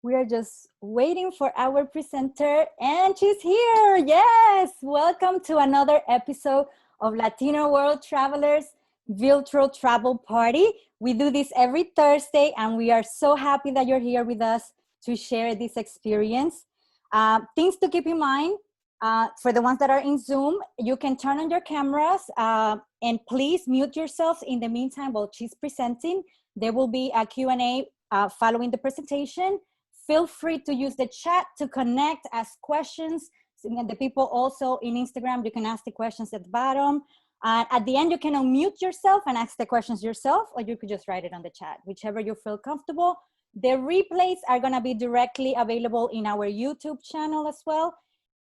We are just waiting for our presenter, and she's here. Yes, welcome to another episode of Latino World Travelers Virtual Travel Party. We do this every Thursday, and we are so happy that you're here with us to share this experience. Things to keep in mind for the ones that are in Zoom, you can turn on your cameras and please mute yourselves in the meantime while she's presenting. There will be a Q&A following the presentation. Feel free to use the chat to connect, ask questions. And the people also in Instagram, you can ask the questions at the bottom. At the end, you can unmute yourself and ask the questions yourself, or you could just write it on the chat, whichever you feel comfortable. The replays are gonna be directly available in our YouTube channel as well.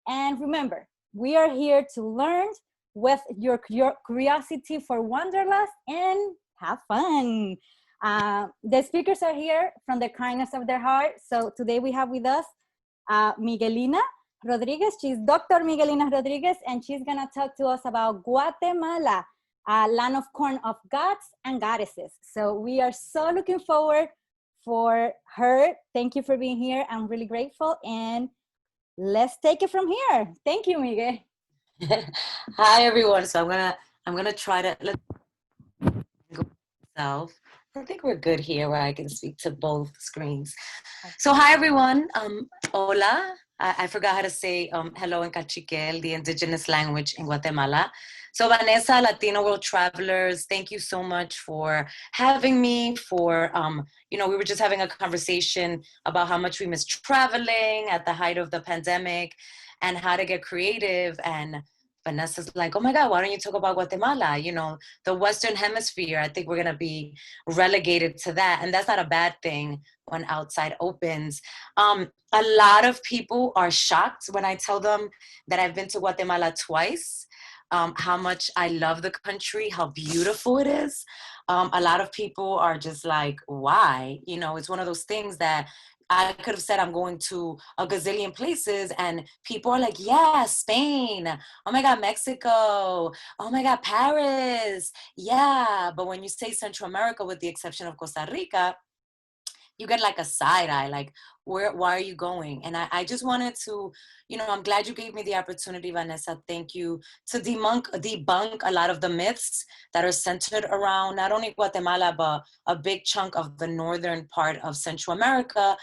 And remember, we are here to learn with your curiosity for Wanderlust and have fun. The speakers are here from the kindness of their heart. So today we have with us Miguelina Rodriguez. She's Dr. Miguelina Rodriguez, and she's gonna talk to us about Guatemala, a land of corn of gods and goddesses. So we are so looking forward for her. Thank you for being here. I'm really grateful, and let's take it from here. Thank you, Miguel. Hi everyone. So I'm gonna try to let go myself. I think we're good here where I can speak to both screens. So hi everyone. Hola. I forgot how to say hello in Cachiquel, the indigenous language in Guatemala. So Vanessa, Latino World Travelers, thank you so much for having me. We were just having a conversation about how much we miss traveling at the height of the pandemic and how to get creative. And Vanessa's like, oh my God, why don't you talk about Guatemala? You know, the Western Hemisphere, I think we're going to be relegated to that. And that's not a bad thing when outside opens. A lot of people are shocked when I tell them that I've been to Guatemala twice, how much I love the country, how beautiful it is. A lot of people are just like, why? You know, it's one of those things that I could have said I'm going to a gazillion places and people are like, yeah, Spain. Oh my God, Mexico. Oh my God, Paris. Yeah. But when you say Central America, with the exception of Costa Rica, you get like a side eye, like, why are you going? And I just wanted to, I'm glad you gave me the opportunity, Vanessa, thank you, to debunk a lot of the myths that are centered around not only Guatemala, but a big chunk of the northern part of Central America,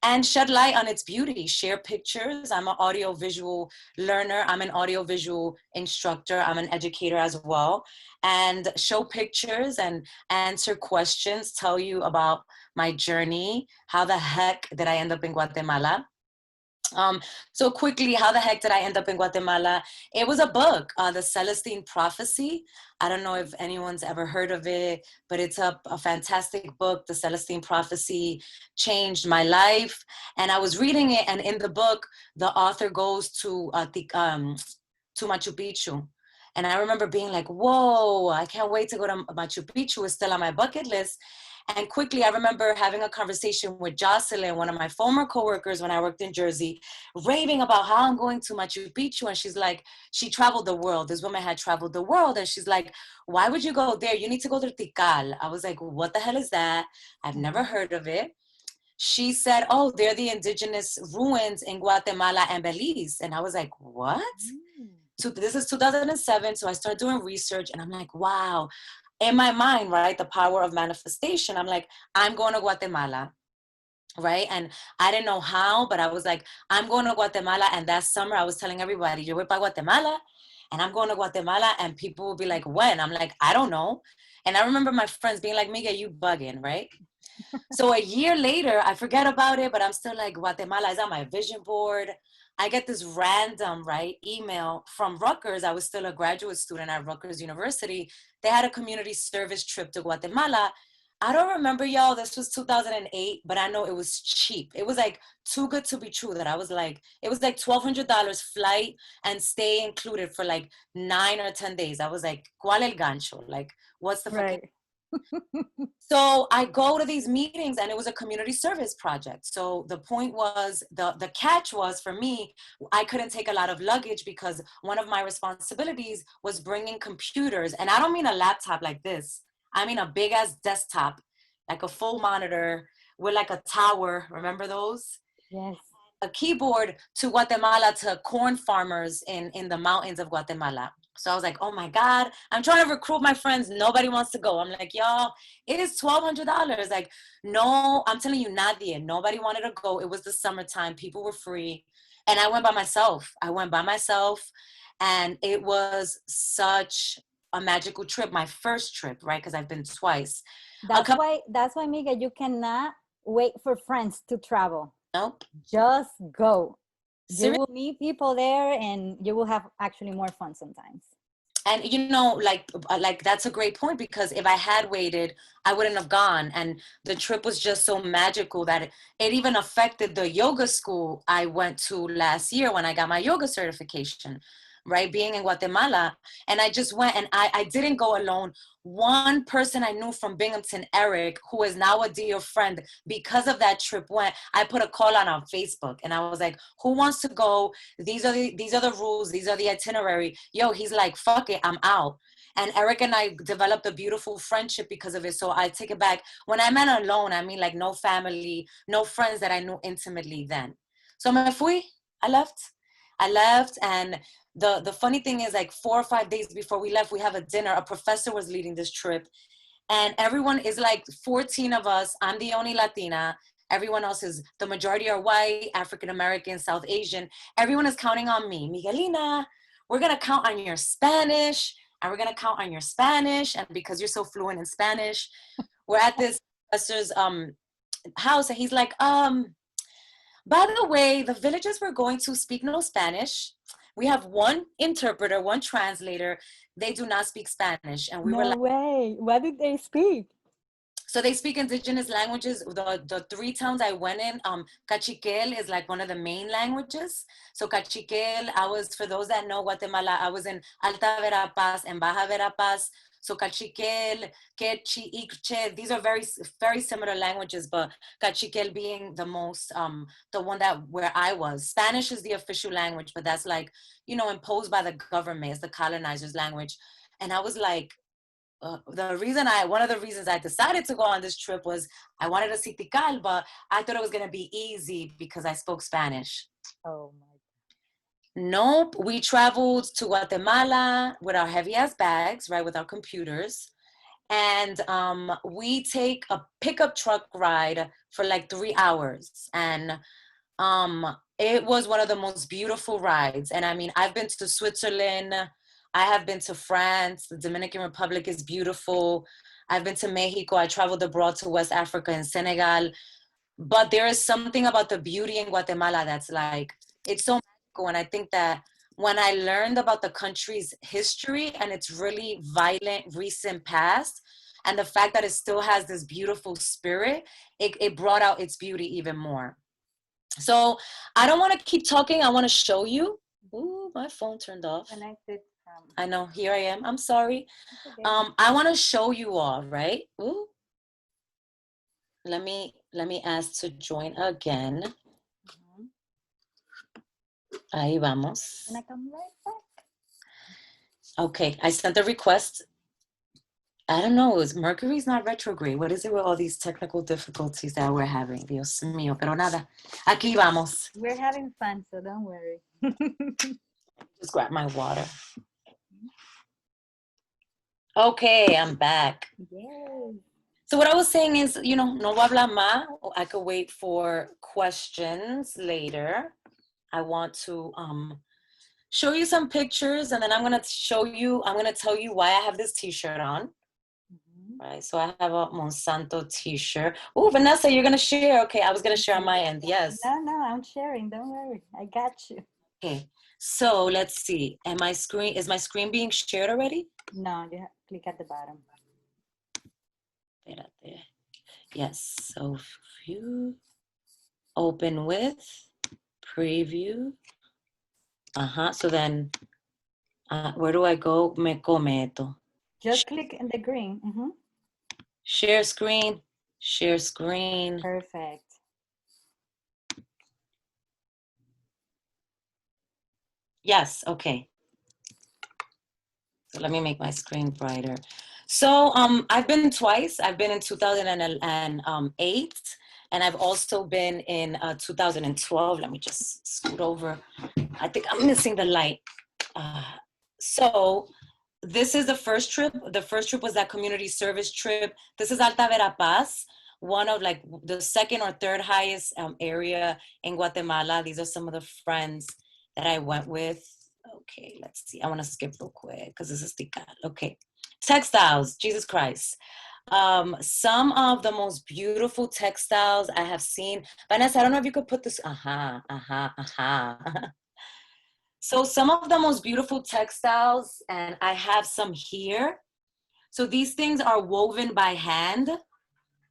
and shed light on its beauty, share pictures. I'm an audio-visual learner. I'm an audio-visual instructor. I'm an educator as well. And show pictures and answer questions, tell you about my journey. How the heck did I end up in Guatemala? So quickly, how the heck did I end up in Guatemala? It was a book, The Celestine Prophecy. I don't know if anyone's ever heard of it, but it's a fantastic book. The Celestine Prophecy changed my life. And I was reading it, and in the book, the author goes to Machu Picchu. And I remember being like, whoa, I can't wait to go to Machu Picchu. It's still on my bucket list. And quickly, I remember having a conversation with Jocelyn, one of my former coworkers when I worked in Jersey, raving about how I'm going to Machu Picchu. And she's like, she traveled the world. This woman had traveled the world. And she's like, why would you go there? You need to go to Tikal. I was like, what the hell is that? I've never heard of it. She said, oh, they're the indigenous ruins in Guatemala and Belize. And I was like, what? So this is 2007. So I started doing research and I'm like, wow. In my mind, right, the power of manifestation, I'm like, I'm going to Guatemala, right? And I didn't know how, but I was like, I'm going to Guatemala. And that summer I was telling everybody, you're with by Guatemala? And I'm going to Guatemala. And people will be like, when? I'm like, I don't know. And I remember my friends being like, Miguel, you bugging, right? So a year later, I forget about it, but I'm still like, Guatemala is on my vision board. I get this random, right, email from Rutgers. I was still a graduate student at Rutgers University. They had a community service trip to Guatemala. I don't remember, y'all, this was 2008, but I know it was cheap. It was like too good to be true that I was like, it was like $1,200 flight and stay included for like 9 or 10 days. I was like, ¿cuál el gancho? Like, what's the fucking... So I go to these meetings and it was a community service project. So the point was, the catch was for me, I couldn't take a lot of luggage because one of my responsibilities was bringing computers. And I don't mean a laptop like this. I mean a big ass desktop, like a full monitor with like a tower. Remember those? Yes. a keyboard to Guatemala to corn farmers in the mountains of Guatemala. So I was like, oh my God, I'm trying to recruit my friends. Nobody wants to go. I'm like, y'all, it is $1,200. Like, no, I'm telling you, nadie. Nobody wanted to go. It was the summertime. People were free. And I went by myself. And it was such a magical trip. My first trip, right? Because I've been twice. That's why, Miguel, you cannot wait for friends to travel. Nope. Just go. You Seriously. will meet people there and you will have actually more fun sometimes. And you know, like that's a great point, because if I had waited, I wouldn't have gone. And the trip was just so magical that it even affected the yoga school I went to last year when I got my yoga certification, right? Being in Guatemala. And I just went, and I didn't go alone. One person I knew from Binghamton, Eric, who is now a dear friend, because of that trip went. I put a call on Facebook and I was like, who wants to go? These are the rules, these are the itinerary. Yo, he's like, fuck it, I'm out. And Eric and I developed a beautiful friendship because of it. So I take it back. When I meant alone, I mean like no family, no friends that I knew intimately then. So me fui, I left. And the funny thing is, like 4 or 5 days before we left, we have a dinner. A professor was leading this trip, and everyone is like 14 of us. I'm the only Latina. Everyone else is, the majority are white, African American, South Asian. Everyone is counting on me. Miguelina, we're gonna count on your Spanish, and we're gonna count on your Spanish. And because you're so fluent in Spanish, we're at this professor's house, and he's like, by the way, the villagers we're going to speak no Spanish. We have one interpreter, one translator. They do not speak Spanish. And we were like, no way. What did they speak? so they speak indigenous languages. The 3 towns I went in, Cachiquel is like one of the main languages. So Cachiquel, for those that know Guatemala, I was in Alta Verapaz and Baja Verapaz. So Cachiquel, Quechi, Iqche, these are very, very similar languages, but Cachiquel being the most, the one that where I was. Spanish is the official language, but that's like, you know, imposed by the government. It's the colonizer's language. And I was like, one of the reasons I decided to go on this trip was I wanted to see Tikal, but I thought it was going to be easy because I spoke Spanish. Oh my. Nope. We traveled to Guatemala with our heavy ass bags, right, with our computers. And we take a pickup truck ride for like 3 hours. And it was one of the most beautiful rides. And I mean, I've been to Switzerland. I have been to France. The Dominican Republic is beautiful. I've been to Mexico. I traveled abroad to West Africa and Senegal. But there is something about the beauty in Guatemala that's like, it's so magical. And I think that when I learned about the country's history and its really violent recent past, and the fact that it still has this beautiful spirit, it brought out its beauty even more. So I don't want to keep talking. I want to show you. Ooh, my phone turned off. Connected. I know, here I am. I'm sorry. Okay. I want to show you all, right? Ooh. Let me ask to join again. Ahí vamos. Can I come right back? Okay, I sent a request. I don't know, Mercury's not retrograde. What is it with all these technical difficulties that we're having? Dios mío, pero nada. Aquí vamos. We're having fun, so don't worry. Just grab my water. Okay, I'm back. Yay. So what I was saying is, you know, no voy a hablar más. I could wait for questions later. I want to show you some pictures, and then I'm going to tell you why I have this t-shirt on. Right, so I have a Monsanto t-shirt. Oh, Vanessa, you're going to share. Okay, I was going to share on my end. Yes. No, I'm sharing. Don't worry. I got you. Okay, so let's see. Is my screen being shared already? No, you click at the bottom. Espérate. Yes, so view, open with, preview. So then, where do I go? Me cometo. Just click in the green. Share screen, share screen. Perfect. Yes, okay. So let me make my screen brighter. So I've been twice. I've been in 2008 And I've also been in 2012. Let me just scoot over. I think I'm missing the light. So this is the first trip. The first trip was that community service trip. This is Alta Verapaz, one of like the second or third highest area in Guatemala. These are some of the friends that I went with. Okay, let's see. I want to skip real quick because this is Tical. Okay. Textiles, Jesus Christ. Some of the most beautiful textiles I have seen. Vanessa, I don't know if you could put this. So some of the most beautiful textiles, and I have some here. So these things are woven by hand,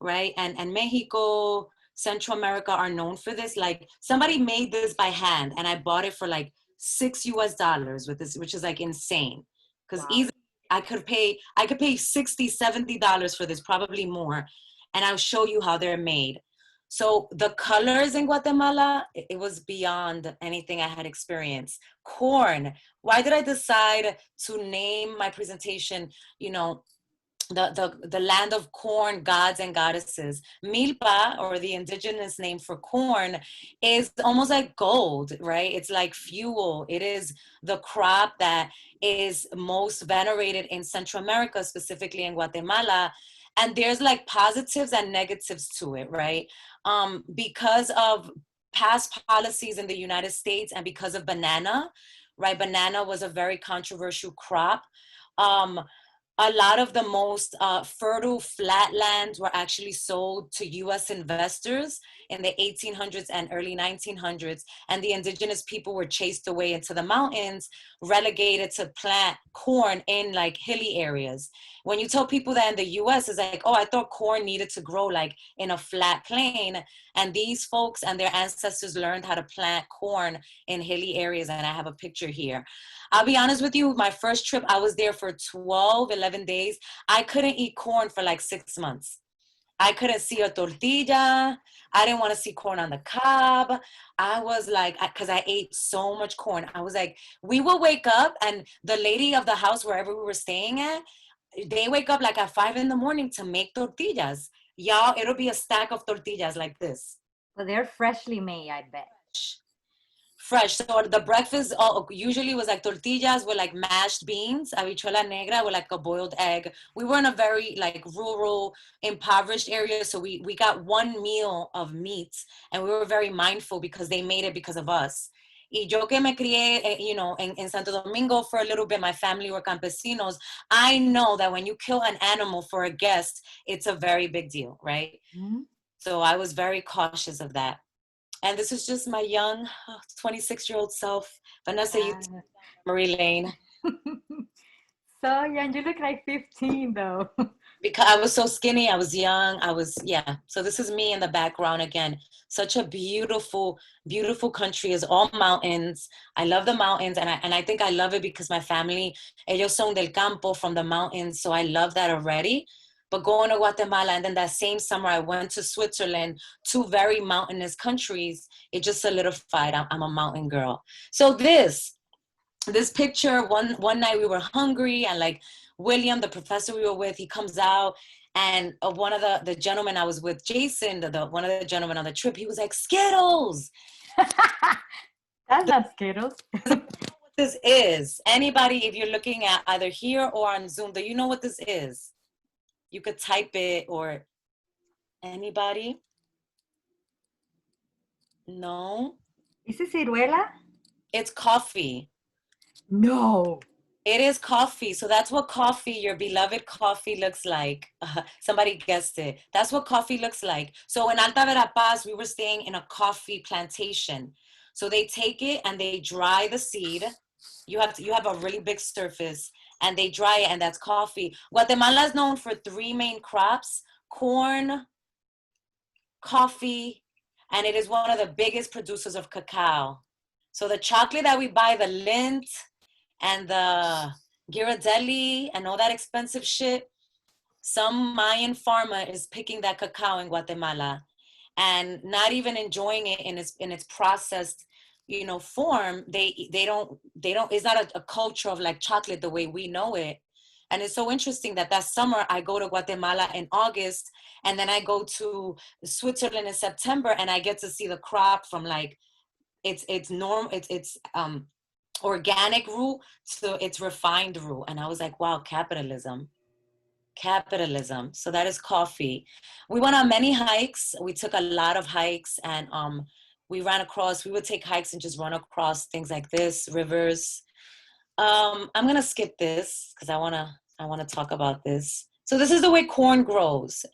right? And Mexico, Central America are known for this. Like somebody made this by hand and I bought it for like $6 with this, which is like insane. Because easily I could pay $60, $70 for this, probably more. And I'll show you how they're made. So the colors in Guatemala, it was beyond anything I had experienced. Corn. Why did I decide to name my presentation, you know, the land of corn gods and goddesses? Milpa, or the indigenous name for corn, is almost like gold, right? It's like fuel. It is the crop that is most venerated in Central America, specifically in Guatemala. And there's like positives and negatives to it, right? Because of past policies in the United States and because of banana, right? Banana was a very controversial crop. A lot of the most fertile flatlands were actually sold to US investors in the 1800s and early 1900s, and the indigenous people were chased away into the mountains, relegated to plant corn in like hilly areas. When you tell people that in the US, it's like, oh, I thought corn needed to grow like in a flat plain. And these folks and their ancestors learned how to plant corn in hilly areas, and I have a picture here. I'll be honest with you, my first trip, I was there for 12, 11 days. I couldn't eat corn for like 6 months. I couldn't see a tortilla. I didn't want to see corn on the cob. I was like, because I ate so much corn. I was like, we will wake up and the lady of the house, wherever we were staying at, they wake up like at 5 in the morning to make tortillas. Y'all, it'll be a stack of tortillas like this. Well, they're freshly made, I bet. Fresh. So the breakfast usually was like tortillas with like mashed beans, habichuela negra with like a boiled egg. We were in a very like rural, impoverished area, so we got one meal of meat, and we were very mindful because they made it because of us. Y yo que me crié, you know, in Santo Domingo for a little bit, my family were campesinos. I know that when you kill an animal for a guest, it's a very big deal, right? Mm-hmm. So I was very cautious of that. And this is just my young 26-year-old self. Vanessa, you Marie Lane. So young, you look like 15 though. Because I was so skinny, I was young, yeah. So this is me in the background again. Such a beautiful, beautiful country. Is all mountains. I love the mountains, and I think I love it because my family, ellos son del campo, from the mountains, so I love that already. But going to Guatemala, and then that same summer I went to Switzerland, two very mountainous countries, it just solidified I'm a mountain girl. So this picture, one night we were hungry, and like William, the professor we were with, he comes out, and one of the gentlemen I was with, Jason, one of the gentlemen on the trip, he was like, Skittles. That's not Skittles. What this is. Anybody, if you're looking at either here or on Zoom, do you know what this is? You could type it, or anybody? No? Is it ciruela? It's coffee. No. It is coffee. So that's what coffee, your beloved coffee, looks like. Somebody guessed it. That's what coffee looks like. So in Alta Verapaz, we were staying in a coffee plantation. So they take it and they dry the seed. You have a really big surface, and they dry it, and that's coffee. Guatemala is known for three main crops: corn, coffee, and it is one of the biggest producers of cacao. So the chocolate that we buy, the Lindt and the Ghirardelli and all that expensive shit, some Mayan farmer is picking that cacao in Guatemala and not even enjoying it in its processed, you know, form. They don't, it's not a culture of like chocolate the way we know it. And it's so interesting that summer I go to Guatemala in August, and then I go to Switzerland in September, and I get to see the crop from like it's organic roux to it's refined roux. And I was like, wow, capitalism. So that is coffee. We went on many hikes. We took a lot of hikes, and we would take hikes and just run across things like this, rivers. I'm gonna skip this because I wanna talk about this. So this is the way corn grows.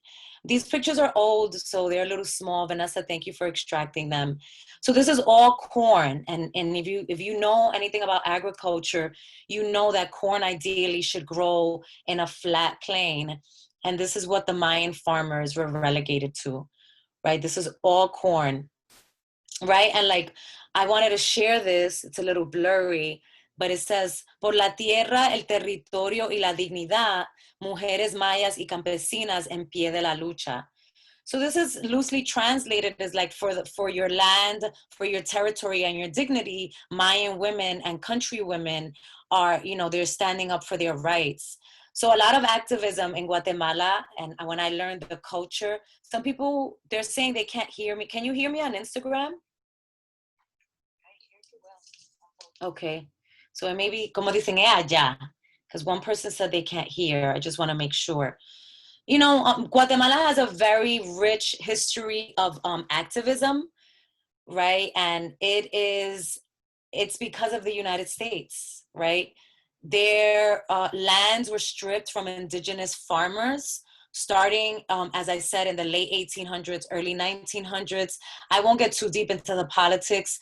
These pictures are old, so they're a little small. Vanessa, thank you for extracting them. So this is all corn, and if you know anything about agriculture, you know that corn ideally should grow in a flat plain, and this is what the Mayan farmers were relegated to, right? This is all corn, right? And like, I wanted to share this. It's a little blurry, but it says, por la tierra, el territorio y la dignidad, mujeres mayas y campesinas en pie de la lucha. So this is loosely translated as like, for your land, for your territory and your dignity, Mayan women and country women are, they're standing up for their rights. So a lot of activism in Guatemala, and when I learned the culture, some people, they're saying they can't hear me. Can you hear me on Instagram? Okay. So it may be, como dicen, allá, because one person said they can't hear. I just want to make sure. Guatemala has a very rich history of activism, right? And it's because of the United States, right? Their lands were stripped from indigenous farmers starting, as I said, in the late 1800s, early 1900s. I won't get too deep into the politics.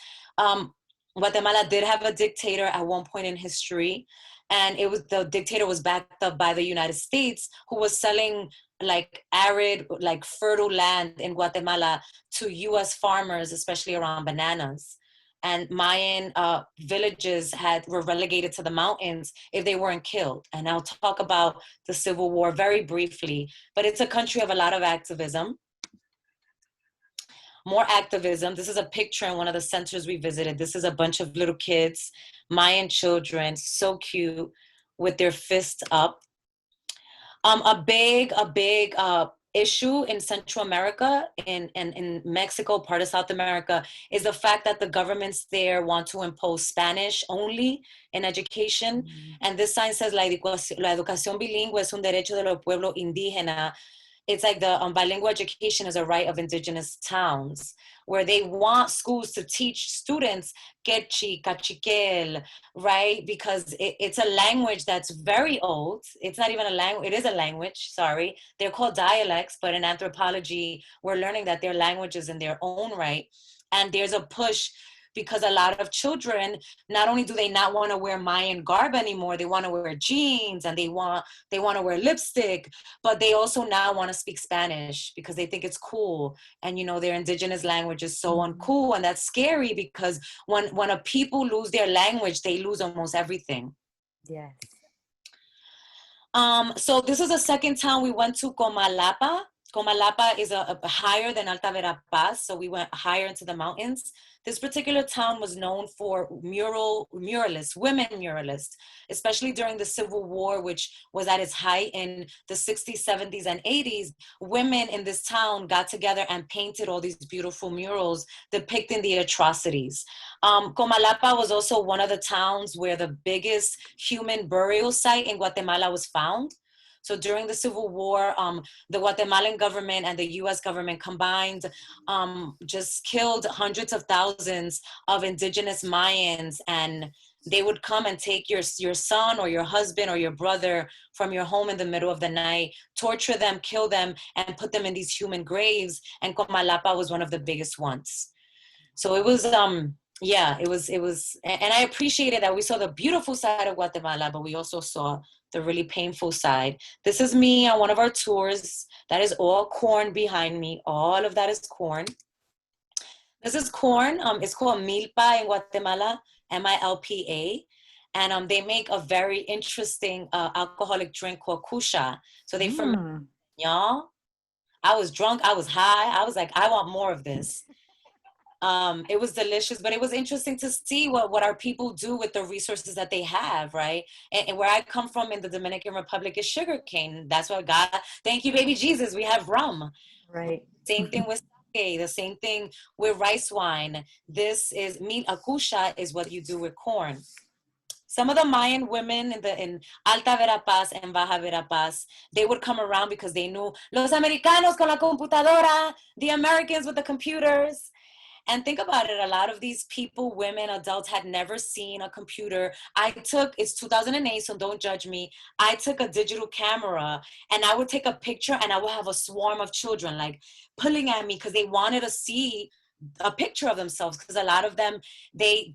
Guatemala did have a dictator at one point in history, and the dictator was backed up by the United States, who was selling like arid, like fertile land in Guatemala to U.S. farmers, especially around bananas. And Mayan villages were relegated to the mountains if they weren't killed. And I'll talk about the Civil War very briefly, but it's a country of a lot of activism. More activism. This is a picture in one of the centers we visited. This is a bunch of little kids, Mayan children, so cute, with their fists up. A big issue in Central America and in Mexico, part of South America, is the fact that the governments there want to impose Spanish only in education. And this sign says, la educación bilingüe es un derecho de los pueblos indígenas. It's like the bilingual education is a right of indigenous towns, where they want schools to teach students quechua, cachiquel, right? Because it's a language that's very old. It's not even a language, it is a language, sorry. They're called dialects, but in anthropology, we're learning that they're languages in their own right. And there's a push because a lot of children, not only do they not want to wear Mayan garb anymore, they want to wear jeans and they want to wear lipstick, but they also now want to speak Spanish because they think it's cool. And their indigenous language is so uncool, and that's scary because when a people lose their language, they lose almost everything. Yes. So this is a second town we went to, Comalapa. Comalapa is a higher than Alta Verapaz, so we went higher into the mountains. This particular town was known for muralists, women muralists, especially during the Civil War, which was at its height in the 60s, 70s, and 80s. Women in this town got together and painted all these beautiful murals depicting the atrocities. Comalapa was also one of the towns where the biggest human burial site in Guatemala was found. So during the Civil War, the Guatemalan government and the US government combined just killed hundreds of thousands of indigenous Mayans, and they would come and take your son or your husband or your brother from your home in the middle of the night, torture them, kill them, and put them in these human graves. And Comalapa was one of the biggest ones. So it was, it was, and I appreciated that we saw the beautiful side of Guatemala, but we also saw the really painful side. This is me on one of our tours. That is all corn behind me. All of that is corn. This is corn. It's called milpa in Guatemala, MILPA. And they make a very interesting alcoholic drink called kusha. So they ferment, y'all. I was drunk. I was high. I was like, I want more of this. It was delicious, but it was interesting to see what our people do with the resources that they have, right? And where I come from in the Dominican Republic is sugarcane. That's what God, thank you, baby Jesus, we have rum. Right. Same thing with sake, the same thing with rice wine. This is meat, akusha is what you do with corn. Some of the Mayan women in Alta Verapaz and Baja Verapaz, they would come around because they knew los americanos con la computadora, the Americans with the computers. And think about it, a lot of these people, women, adults, had never seen a computer. It's 2008, so don't judge me. I took a digital camera and I would take a picture and I would have a swarm of children like pulling at me because they wanted to see a picture of themselves, because a lot of them, they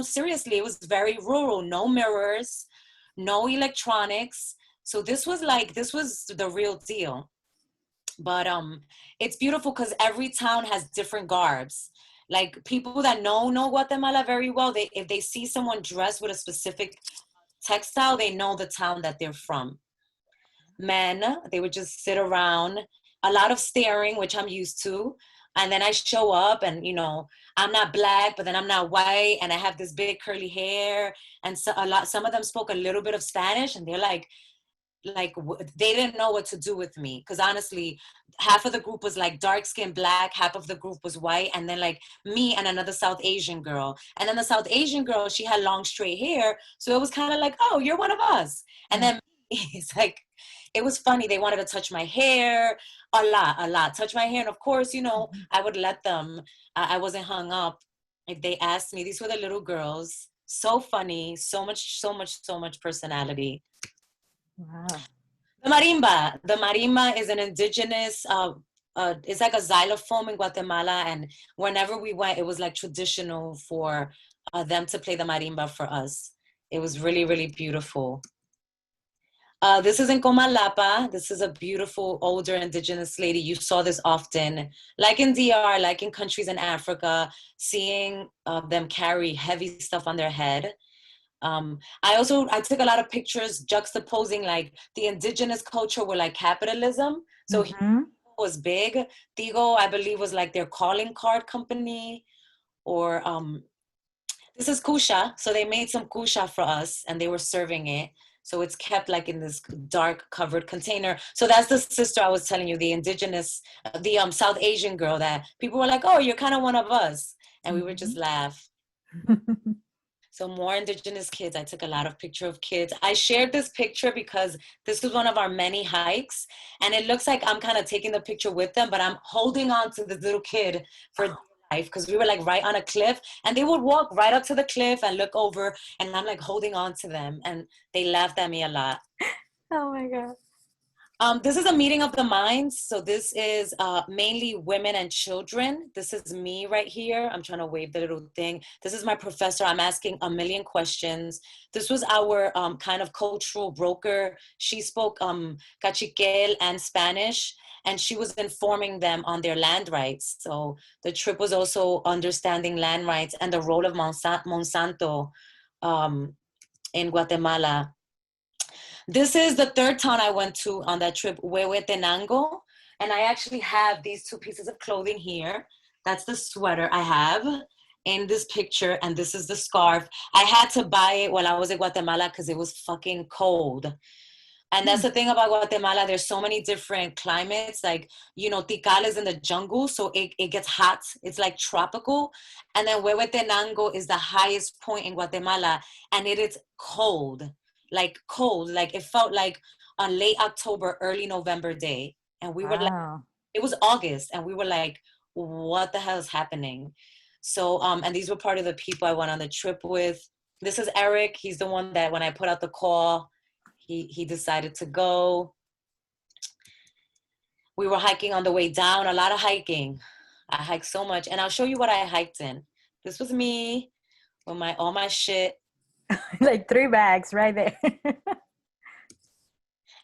seriously, it was very rural, no mirrors, no electronics. So this was the real deal. But it's beautiful because every town has different garbs. Like people that know Guatemala very well, if they see someone dressed with a specific textile, they know the town that they're from. Men, they would just sit around, a lot of staring, which I'm used to. And then I show up and, I'm not black, but then I'm not white. And I have this big curly hair. And some of them spoke a little bit of Spanish, and they're like they didn't know what to do with me, because honestly, half of the group was like dark skinned black, half of the group was white, and then like me and another South Asian girl. And then the South Asian girl, she had long straight hair, so it was kind of like, oh, you're one of us. And then it's like, it was funny, they wanted to touch my hair a lot, touch my hair. And of course, I would let them. I wasn't hung up if they asked me. These were the little girls, so funny, so much personality. Wow. The marimba is an indigenous, it's like a xylophone in Guatemala. And whenever we went, it was like traditional for them to play the marimba for us. It was really, really beautiful. This is in Comalapa. This is a beautiful older indigenous lady. You saw this often, like in DR, like in countries in Africa, seeing them carry heavy stuff on their head. I took a lot of pictures juxtaposing like the indigenous culture with like capitalism. So he was big. Tigo, I believe, was like their calling card company. Or this is kusha. So they made some kusha for us and they were serving it. So it's kept like in this dark covered container. So that's the sister I was telling you, the indigenous, the South Asian girl that people were like, oh, you're kind of one of us. And we would just laugh. So more indigenous kids. I took a lot of picture of kids. I shared this picture because this was one of our many hikes. And it looks like I'm kind of taking the picture with them, but I'm holding on to this little kid for life, because we were like right on a cliff, and they would walk right up to the cliff and look over, and I'm like holding on to them, and they laughed at me a lot. Oh my God. This is a meeting of the minds. So this is mainly women and children. This is me right here. I'm trying to wave the little thing. This is my professor. I'm asking a million questions. This was our kind of cultural broker. She spoke Cachiquel and Spanish, and she was informing them on their land rights. So the trip was also understanding land rights and the role of Monsanto in Guatemala. This is the third town I went to on that trip, Huehuetenango. And I actually have these two pieces of clothing here. That's the sweater I have in this picture, and this is the scarf. I had to buy it while I was in Guatemala because it was fucking cold. And that's the thing about Guatemala. There's so many different climates. Like, Tikal is in the jungle, so it gets hot. It's like tropical. And then Huehuetenango is the highest point in Guatemala, and it is cold. Like it felt like a late October, early November day. And we were like, it was August, and we were like, what the hell is happening? So, and these were part of the people I went on the trip with. This is Eric. He's the one that when I put out the call, he decided to go. We were hiking on the way down, a lot of hiking. I hiked so much, and I'll show you what I hiked in. This was me with all my shit. Like 3 bags right there.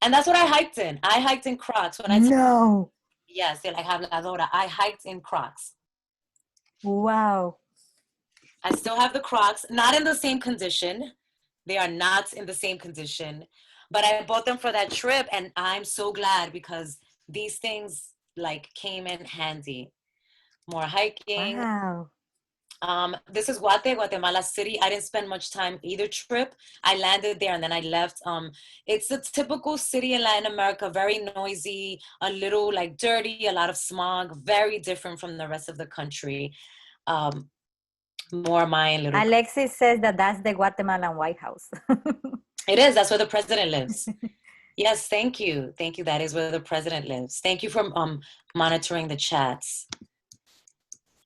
And that's what I hiked in. I hiked in Crocs. Yes, they're like habladora. I hiked in Crocs. Wow. I still have the Crocs, not in the same condition. They are not in the same condition, but I bought them for that trip, and I'm so glad because these things like came in handy. more hiking. Wow. This is Guatemala City. I didn't spend much time either trip. I landed there and then I left. It's a typical city in Latin America, very noisy, a little like dirty, a lot of smog, very different from the rest of the country. More Mayan little. Alexis says that that's the Guatemalan White House. It is. That's where the president lives. Yes, thank you. Thank you. That is where the president lives. Thank you for monitoring the chats.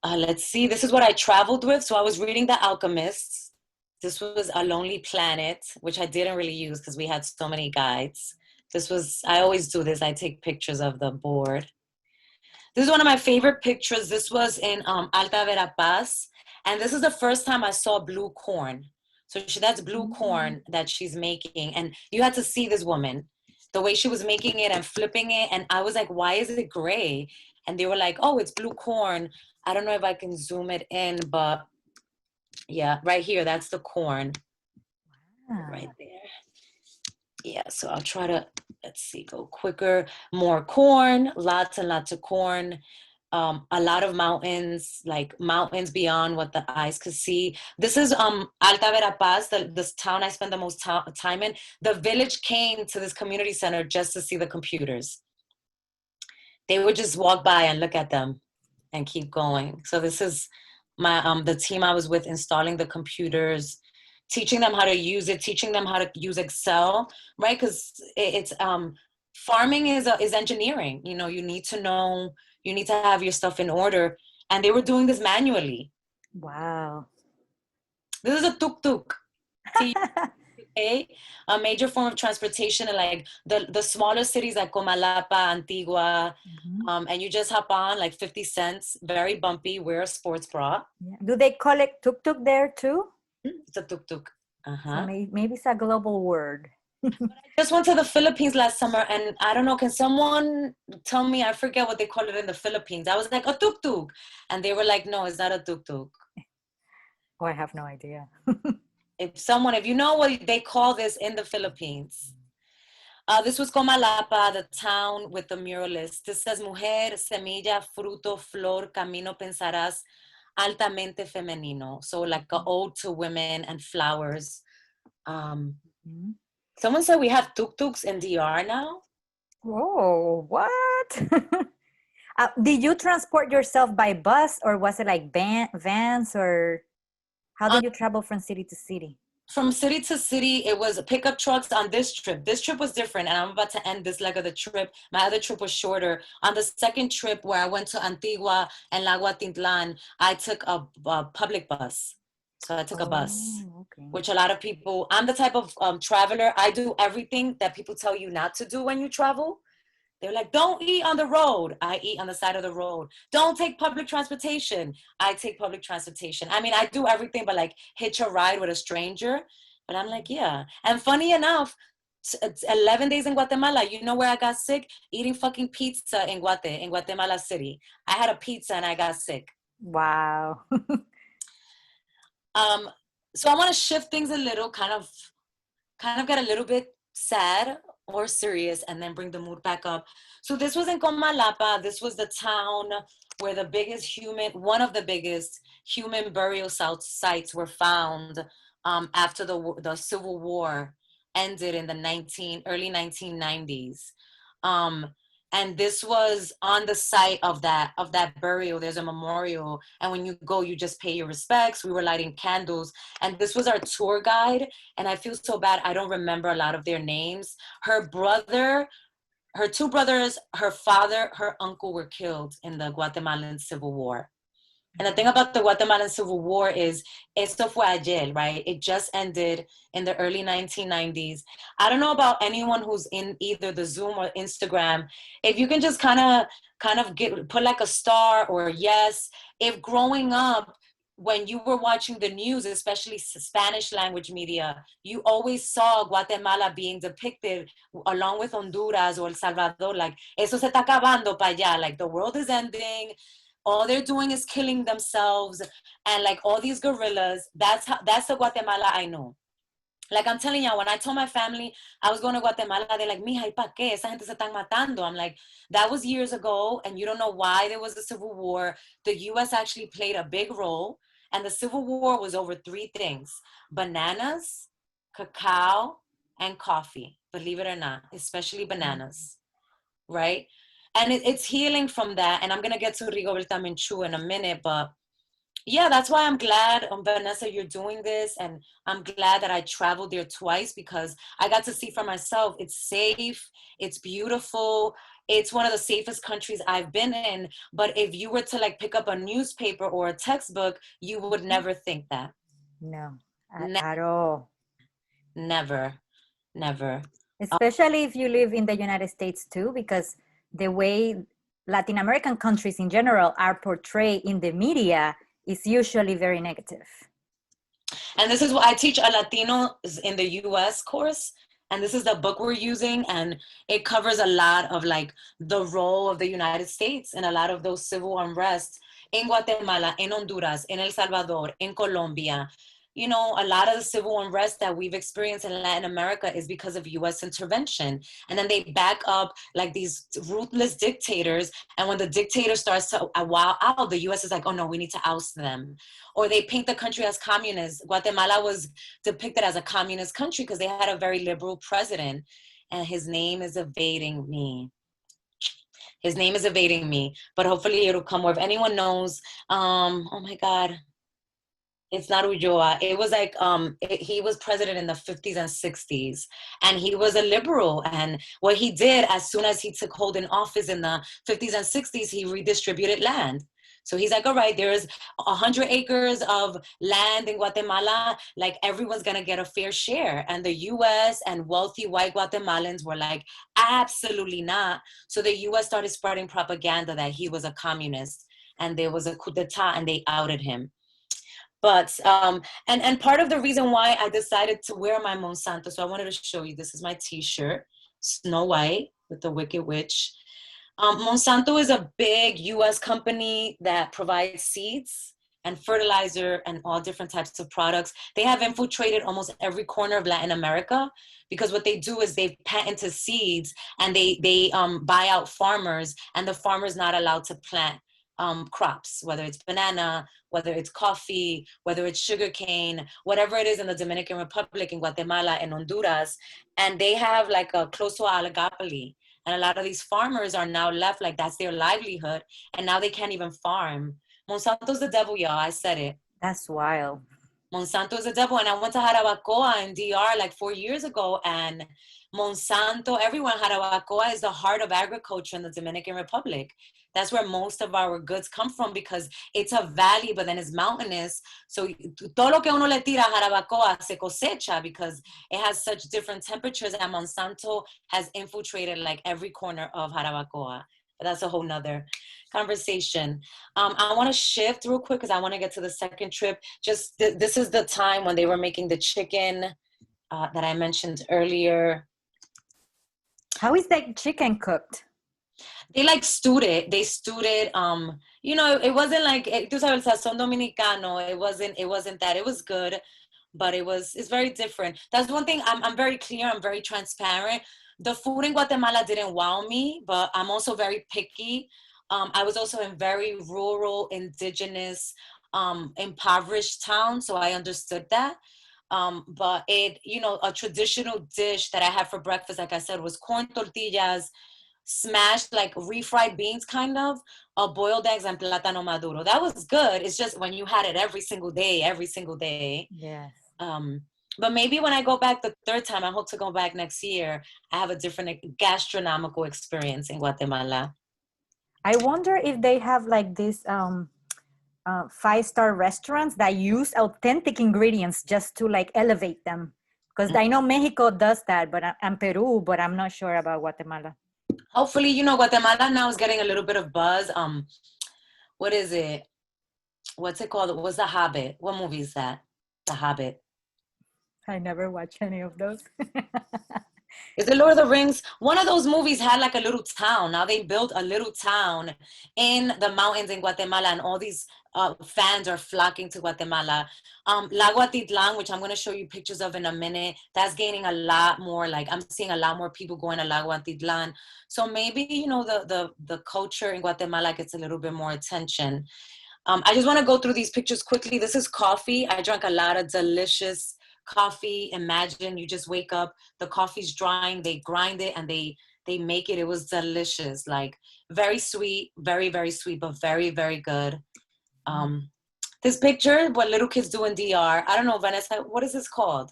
Let's see. This is what I traveled with. So I was reading The Alchemist. This was A Lonely Planet, which I didn't really use because we had so many guides. I always do this. I take pictures of the board. This is one of my favorite pictures. This was in Alta Verapaz. And this is the first time I saw blue corn. So that's blue corn that she's making. And you had to see this woman, the way she was making it and flipping it. And I was like, why is it gray? And they were like, oh, it's blue corn. I don't know if I can zoom it in, but yeah, right here, that's the corn. Wow. Right there. Yeah, so I'll try to, let's see, go quicker. More corn, lots and lots of corn. A lot of mountains, like mountains beyond what the eyes could see. This is Alta Verapaz, this town I spent the most time in. The village came to this community center just to see the computers. They would just walk by and look at them and keep going. So this is my the team I was with, installing the computers, teaching them how to use it, teaching them how to use Excel, right? Because it's farming is engineering. You know, you need to know, you need to have your stuff in order. And they were doing this manually. Wow. This is a tuk-tuk. A major form of transportation in like the smaller cities like Comalapa, Antigua, and you just hop on like 50 cents, very bumpy, wear a sports bra. Yeah. Do they call it tuk-tuk there too? It's a tuk-tuk. So maybe it's a global word. I just went to the Philippines last summer, and I don't know, can someone tell me, I forget what they call it in the Philippines. I was like, a tuk-tuk. And they were like, no, it's not a tuk-tuk. Oh, I have no idea. If you know what they call this in the Philippines. This was Comalapa, the town with the muralist. This says, mujer, semilla, fruto, flor, camino pensarás, altamente femenino. So like an ode to women and flowers. Someone said we have tuk-tuks in DR now. Whoa, what? Did you transport yourself by bus, or was it like vans, or how did you travel from city to city? From city to city, it was pickup trucks on this trip. This trip was different, and I'm about to end this leg of the trip. My other trip was shorter. On the second trip, where I went to Antigua and Laguatintlan, I took a public bus. So I took a bus, which a lot of people, I'm the type of traveler, I do everything that people tell you not to do when you travel. They're like, don't eat on the road. I eat on the side of the road. Don't take public transportation. I take public transportation. I mean, I do everything but like hitch a ride with a stranger. But I'm like, yeah. And funny enough, 11 days in Guatemala, you know where I got sick? Eating fucking pizza in Guatemala City. I had a pizza and I got sick. Wow. So I want to shift things a little, kind of get a little bit sad or serious, and then bring the mood back up. So this was in Comalapa. This was the town where one of the biggest human burial sites were found after the Civil War ended in the early 1990s. And this was on the site of that burial. There's a memorial, and when you go, you just pay your respects. We were lighting candles, and this was our tour guide, and I feel so bad I don't remember a lot of their names. Her two brothers, her father, her uncle were killed in the Guatemalan Civil War. And the thing about the Guatemalan Civil War is, esto fue ayer, right? It just ended in the early 1990s. I don't know about anyone who's in either the Zoom or Instagram. If you can just kind of put like a star or a yes. If growing up, when you were watching the news, especially Spanish language media, you always saw Guatemala being depicted along with Honduras or El Salvador, like, eso se está acabando para allá, like the world is ending. All they're doing is killing themselves, and like all these guerrillas. That's the Guatemala I know. Like I'm telling y'all, when I told my family I was going to Guatemala, they're like, mija, ¿y pa' qué? Esa gente se están matando. I'm like, that was years ago, and you don't know why there was a civil war. The U.S. actually played a big role, and the civil war was over three things: bananas, cacao, and coffee, believe it or not, especially bananas, right? And it's healing from that, and I'm going to get to Rigoberta Menchú in a minute, but yeah, that's why I'm glad, Vanessa, you're doing this. And I'm glad that I traveled there twice because I got to see for myself. It's safe. It's beautiful. It's one of the safest countries I've been in. But if you were to like pick up a newspaper or a textbook, you would never think that. No, Ne- at all. never, never. Especially if you live in the United States too, because the way Latin American countries in general are portrayed in the media is usually very negative. And this is what I teach a Latino in the US course. And this is the book we're using. And it covers a lot of like the role of the United States and a lot of those civil unrests in Guatemala, in Honduras, in El Salvador, in Colombia. You know, a lot of the civil unrest that we've experienced in Latin America is because of US intervention. And then they back up like these ruthless dictators. And when the dictator starts to wow out, the US is like, oh no, we need to oust them. Or they paint the country as communist. Guatemala was depicted as a communist country because they had a very liberal president, and his name is evading me. His name is evading me, but hopefully it'll come. Or if anyone knows, oh my God, it's not Ulloa. It was like he was president in the 50s and 60s, and he was a liberal. And what he did as soon as he took hold in office in the 50s and 60s, he redistributed land. So he's like, all right, there's 100 acres of land in Guatemala. Like everyone's gonna get a fair share. And the U.S. and wealthy white Guatemalans were like, absolutely not. So the U.S. started spreading propaganda that he was a communist, and there was a coup d'etat, and they outed him. But and part of the reason why I decided to wear my Monsanto, so I wanted to show you, this is my t-shirt, Snow White with the Wicked Witch. Monsanto is a big US company that provides seeds and fertilizer and all different types of products. They have infiltrated almost every corner of Latin America because what they do is they patent seeds, and they buy out farmers, and the farmer's not allowed to plant crops, whether it's banana, whether it's coffee, whether it's sugarcane, whatever it is in the Dominican Republic, in Guatemala, and Honduras. And they have like a close to oligopoly. And a lot of these farmers are now left like that's their livelihood. And now they can't even farm. Monsanto's the devil, y'all. I said it. That's wild. Monsanto is the devil. And I went to Jarabacoa in DR like 4 years ago, and Monsanto, everyone, Jarabacoa is the heart of agriculture in the Dominican Republic. That's where most of our goods come from because it's a valley, but then it's mountainous. So todo lo que uno le tira a Jarabacoa se cosecha because it has such different temperatures, and Monsanto has infiltrated like every corner of Jarabacoa. But that's a whole nother conversation. I want to shift real quick because I want to get to the second trip. Just this is the time when they were making the chicken that I mentioned earlier. How is that chicken cooked? They like stewed it. They stewed it. You know, it wasn't like tú sabes el sazón dominicano. It wasn't that. It was good, but it's very different. That's one thing. I'm very clear. I'm very transparent. The food in Guatemala didn't wow me, but I'm also very picky. I was also in very rural, indigenous, impoverished town, so I understood that. But a traditional dish that I had for breakfast, like I said, was corn tortillas, smashed like refried beans, kind of, boiled eggs, and plátano maduro. That was good. It's just when you had it every single day. Yes. But maybe when I go back the third time, I hope to go back next year, I have a different gastronomical experience in Guatemala. I wonder if they have like these 5-star restaurants that use authentic ingredients just to like elevate them. Because I know Mexico does that, and Peru, but I'm not sure about Guatemala. Hopefully, Guatemala now is getting a little bit of buzz. What is it? What's it called? What's The Hobbit? What movie is that? The Hobbit. I never watch any of those. Is it Lord of the Rings? One of those movies had like a little town. Now they built a little town in the mountains in Guatemala, and all these fans are flocking to Guatemala. Lago Atitlan, which I'm going to show you pictures of in a minute, that's gaining a lot more. Like I'm seeing a lot more people going to Lago Atitlan. So maybe, you know, the culture in Guatemala gets a little bit more attention. I just want to go through these pictures quickly. This is coffee. I drank a lot of delicious coffee. Imagine you just wake up, the coffee's drying, they grind it, and they make it. It was delicious, like very sweet, very, very sweet, but very, very good. This picture, what little kids do in DR. I don't know, Vanessa, what is this called?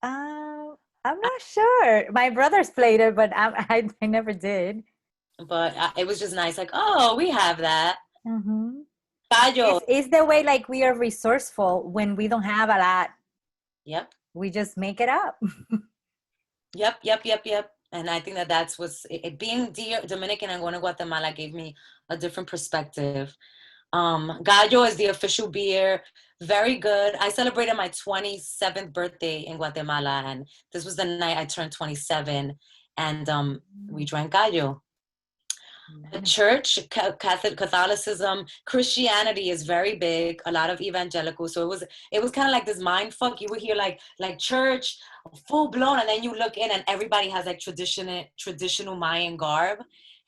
I'm not sure. My brothers played it, but I never did. But it was just nice. Like, oh, we have that. Mm-hmm. Gallo. It's the way like we are resourceful when we don't have a lot. Yep. We just make it up. Yep. And I think that's what's being Dominican and going to Guatemala gave me a different perspective. Gallo is the official beer. Very good. I celebrated my 27th birthday in Guatemala, and this was the night I turned 27, and we drank Gallo. The church, Catholicism, Christianity is very big. A lot of evangelicals. So it was kind of like this mind fuck. You would hear like church, full blown, and then you look in and everybody has like traditional Mayan garb,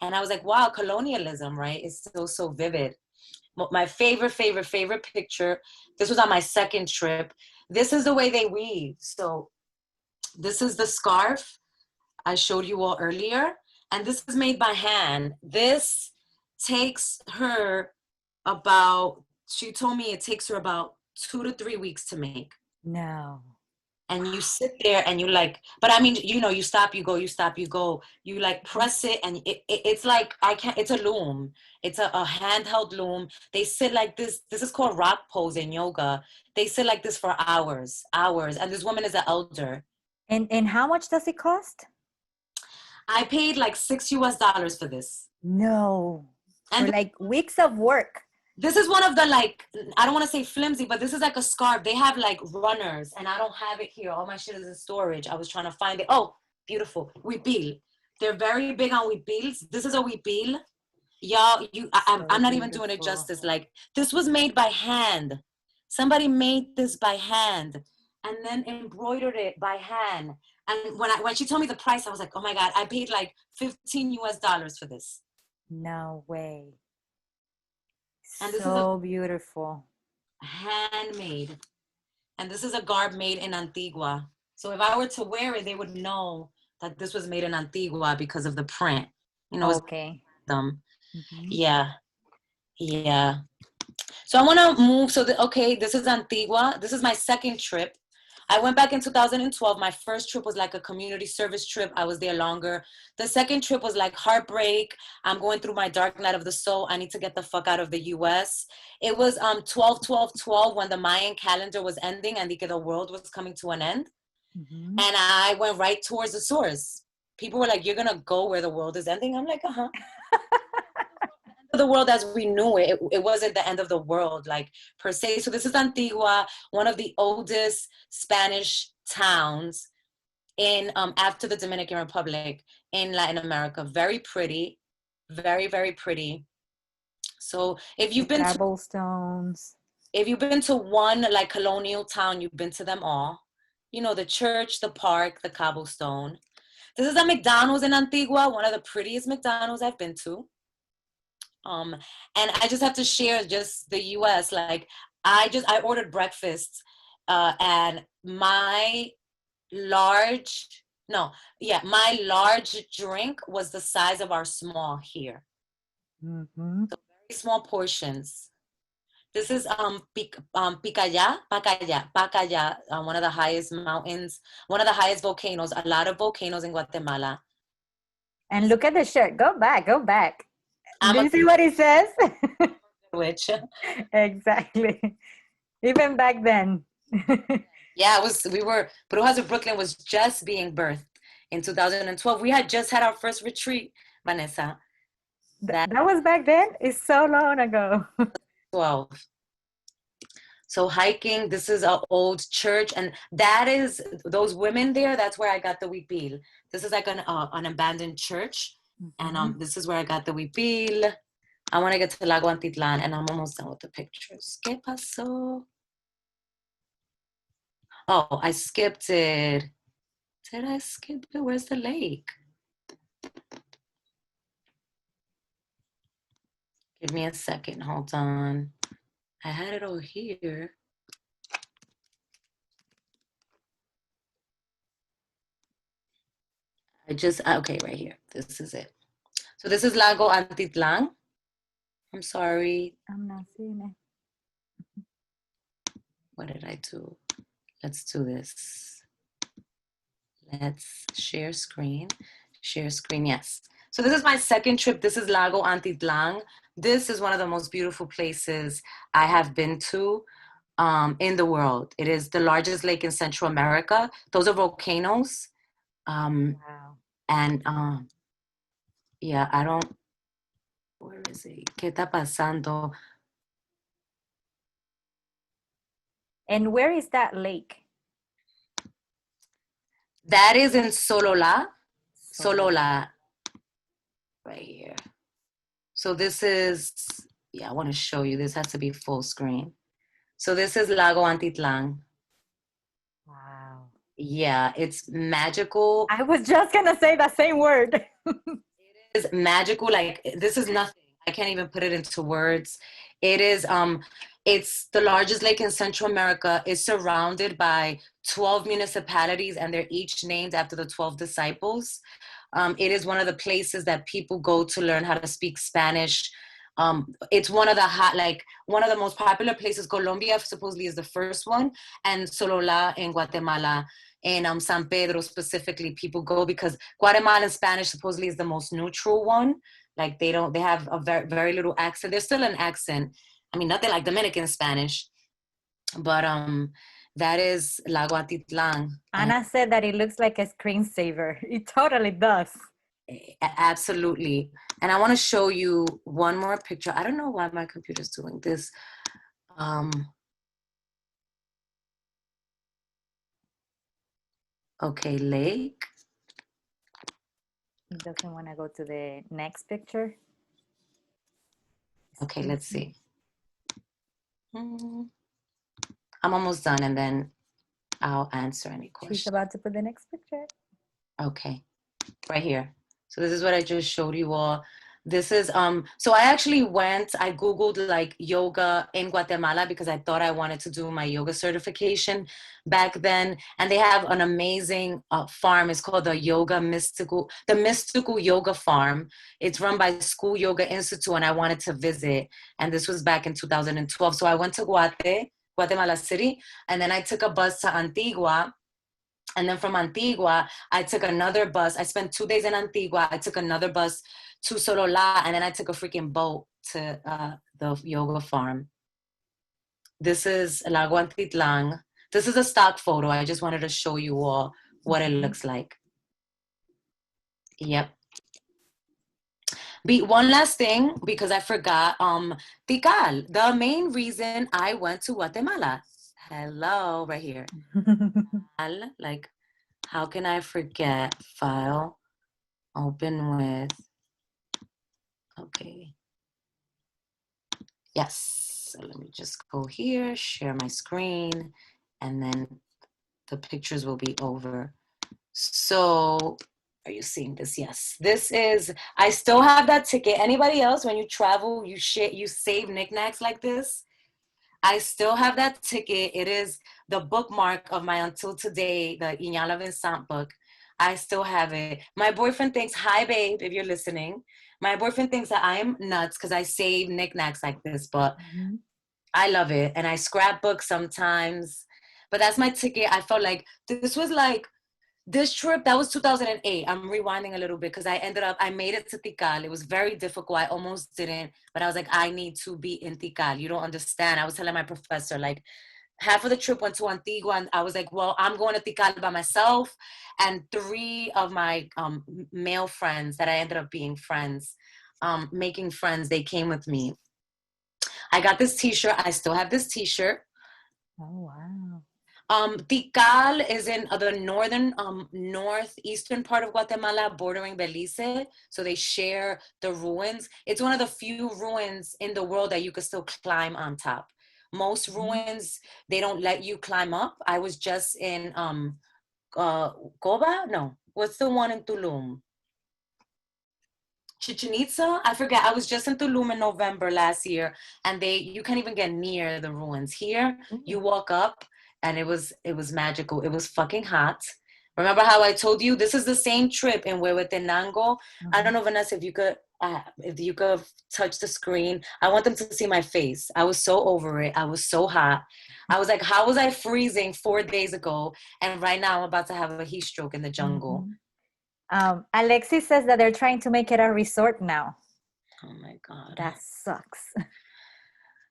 and I was like, wow, colonialism, right? It's still so vivid. My favorite picture. This was on my second trip. This is the way they weave. So this is the scarf I showed you all earlier. And this is made by hand. This takes her she told me it takes her about 2 to 3 weeks to make. No. And you sit there and you like, but I mean, you know, you stop, you go, you stop, you go. You like press it and it's like, it's a loom. It's a handheld loom. They sit like this. This is called rock pose in yoga. They sit like this for hours. And this woman is an elder. And how much does it cost? I paid like $6 for this. No. And for like weeks of work. This is one of the like, I don't want to say flimsy, but this is like a scarf. They have like runners, and I don't have it here. All my shit is in storage. I was trying to find it. Oh, beautiful. Huipil. They're very big on huipils. This is a huipil. Y'all, I'm not even doing it justice. Like, this was made by hand. Somebody made this by hand and then embroidered it by hand. And when she told me the price, I was like, oh my God, I paid like $15 for this. No way. And this so beautiful. Handmade. And this is a garb made in Antigua. So if I were to wear it, they would know that this was made in Antigua because of the print. You know, okay. Yeah. So I want to move. So, this is Antigua. This is my second trip. I went back in 2012. My first trip was like a community service trip. I was there longer. The second trip was like heartbreak. I'm going through my dark night of the soul. I need to get the fuck out of the US. It was 12-12-12 when the Mayan calendar was ending and the world was coming to an end. And I went right towards the source. People were like, you're going to go where the world is ending? I'm like, uh-huh. The world as we knew it. It wasn't the end of the world, like per se. So this is Antigua, one of the oldest Spanish towns in after the Dominican Republic in Latin America. Very pretty, very, very pretty. So if you've been if you've been to one like colonial town, you've been to them all. You know, the church, the park, the cobblestone. This is a McDonald's in Antigua, one of the prettiest McDonald's I've been to. And I just have to share just the US. Like I ordered breakfast, and my large drink was the size of our small here. So very small portions. This is Pacaya, one of the highest mountains, one of the highest volcanoes. A lot of volcanoes in Guatemala. And look at the shirt. Go back. Do you see what it says? Which exactly. Even back then. Yeah, Brujas of Brooklyn was just being birthed in 2012. We had just had our first retreat, Vanessa. That was back then? It's so long ago. 12. So hiking, this is an old church, and that is those women there. That's where I got the huipil. This is like an abandoned church, and this is where I got the huipil. I want to get to Lago Antitlan, and I'm almost done with the pictures. ¿Qué pasó? Oh, I skipped it. Did I skip it? Where's the lake? Give me a second. Hold on. I had it over here. Okay, right here. This is it. So this is Lago Antitlan. I'm sorry. I'm not seeing it. What did I do? Let's do this. Let's share screen. Share screen, yes. So this is my second trip. This is Lago Antitlan. This is one of the most beautiful places I have been to in the world. It is the largest lake in Central America. Those are volcanoes. Wow. And yeah, I don't, where is it? ¿Qué está pasando? And where is that lake? That is in Solola. Solola, right here. So this is, yeah, I want to show you. This has to be full screen. So this is Lago Antitlan. Wow. Yeah, it's magical. I was just gonna say the same word. It is magical. Like, this is nothing. I can't even put it into words. It is, it's the largest lake in Central America. It's surrounded by 12 municipalities, and they're each named after the 12 disciples. It is one of the places that people go to learn how to speak Spanish. It's one of the most popular places. Colombia supposedly is the first one, and Solola in Guatemala, and San Pedro specifically, people go because Guatemalan Spanish supposedly is the most neutral one. Like, they have a very, very little accent. There's still an accent. I mean, nothing like Dominican Spanish, but that is Lago Atitlan. Anna said that it looks like a screensaver. It totally does. Absolutely. And I want to show you one more picture. I don't know why my computer's doing this. Okay, lake. It doesn't want to go to the next picture. Okay, let's see. I'm almost done, and then I'll answer any questions. She's about to put the next picture. Okay, right here. So this is what I just showed you all. This is, so I Googled like yoga in Guatemala because I thought I wanted to do my yoga certification back then. And they have an amazing farm. It's called the Mystical Yoga Farm. It's run by School Yoga Institute, and I wanted to visit. And this was back in 2012. So I went to Guatemala City, and then I took a bus to Antigua. And then from Antigua, I took another bus. I spent 2 days in Antigua. I took another bus to Solola, and then I took a freaking boat to the yoga farm. This is Lago Antitlan. This is a stock photo. I just wanted to show you all what it looks like. Yep. One last thing, because I forgot, Tikal, the main reason I went to Guatemala. Hello, right here. Like, how can I forget? File, open with, okay. Yes, so let me just go here, share my screen, and then the pictures will be over. So, are you seeing this? Yes, this is, I still have that ticket. Anybody else, when you travel, you save knickknacks like this? I still have that ticket. It is the bookmark of my Until Today, the Iñala Vincent book. I still have it. My boyfriend thinks, hi, babe, if you're listening. My boyfriend thinks that I am nuts because I save knickknacks like this, but I love it. And I scrapbook sometimes. But that's my ticket. I felt like this trip, that was 2008. I'm rewinding a little bit because I made it to Tikal. It was very difficult. I almost didn't, but I was like, I need to be in Tikal. You don't understand. I was telling my professor, like, half of the trip went to Antigua, and I was like, well, I'm going to Tikal by myself. And 3 of my male friends that I ended up being friends, making friends, they came with me. I got this t-shirt. I still have this t-shirt. Oh, wow. Tikal is in the northern, northeastern part of Guatemala, bordering Belize. So they share the ruins. It's one of the few ruins in the world that you could still climb on top. Most ruins, they don't let you climb up. I was just in Coba? No. What's the one in Tulum? Chichen Itza? I forget. I was just in Tulum in November last year, and you can't even get near the ruins. Here, you walk up, and it was magical. It was fucking hot. Remember how I told you this is the same trip in Huehuetenango? I don't know, Vanessa, if you could touch the screen. I want them to see my face. I was so over it. I was so hot. I was like, how was I freezing 4 days ago? And right now I'm about to have a heat stroke in the jungle. Alexis says that they're trying to make it a resort now. Oh my God. That sucks.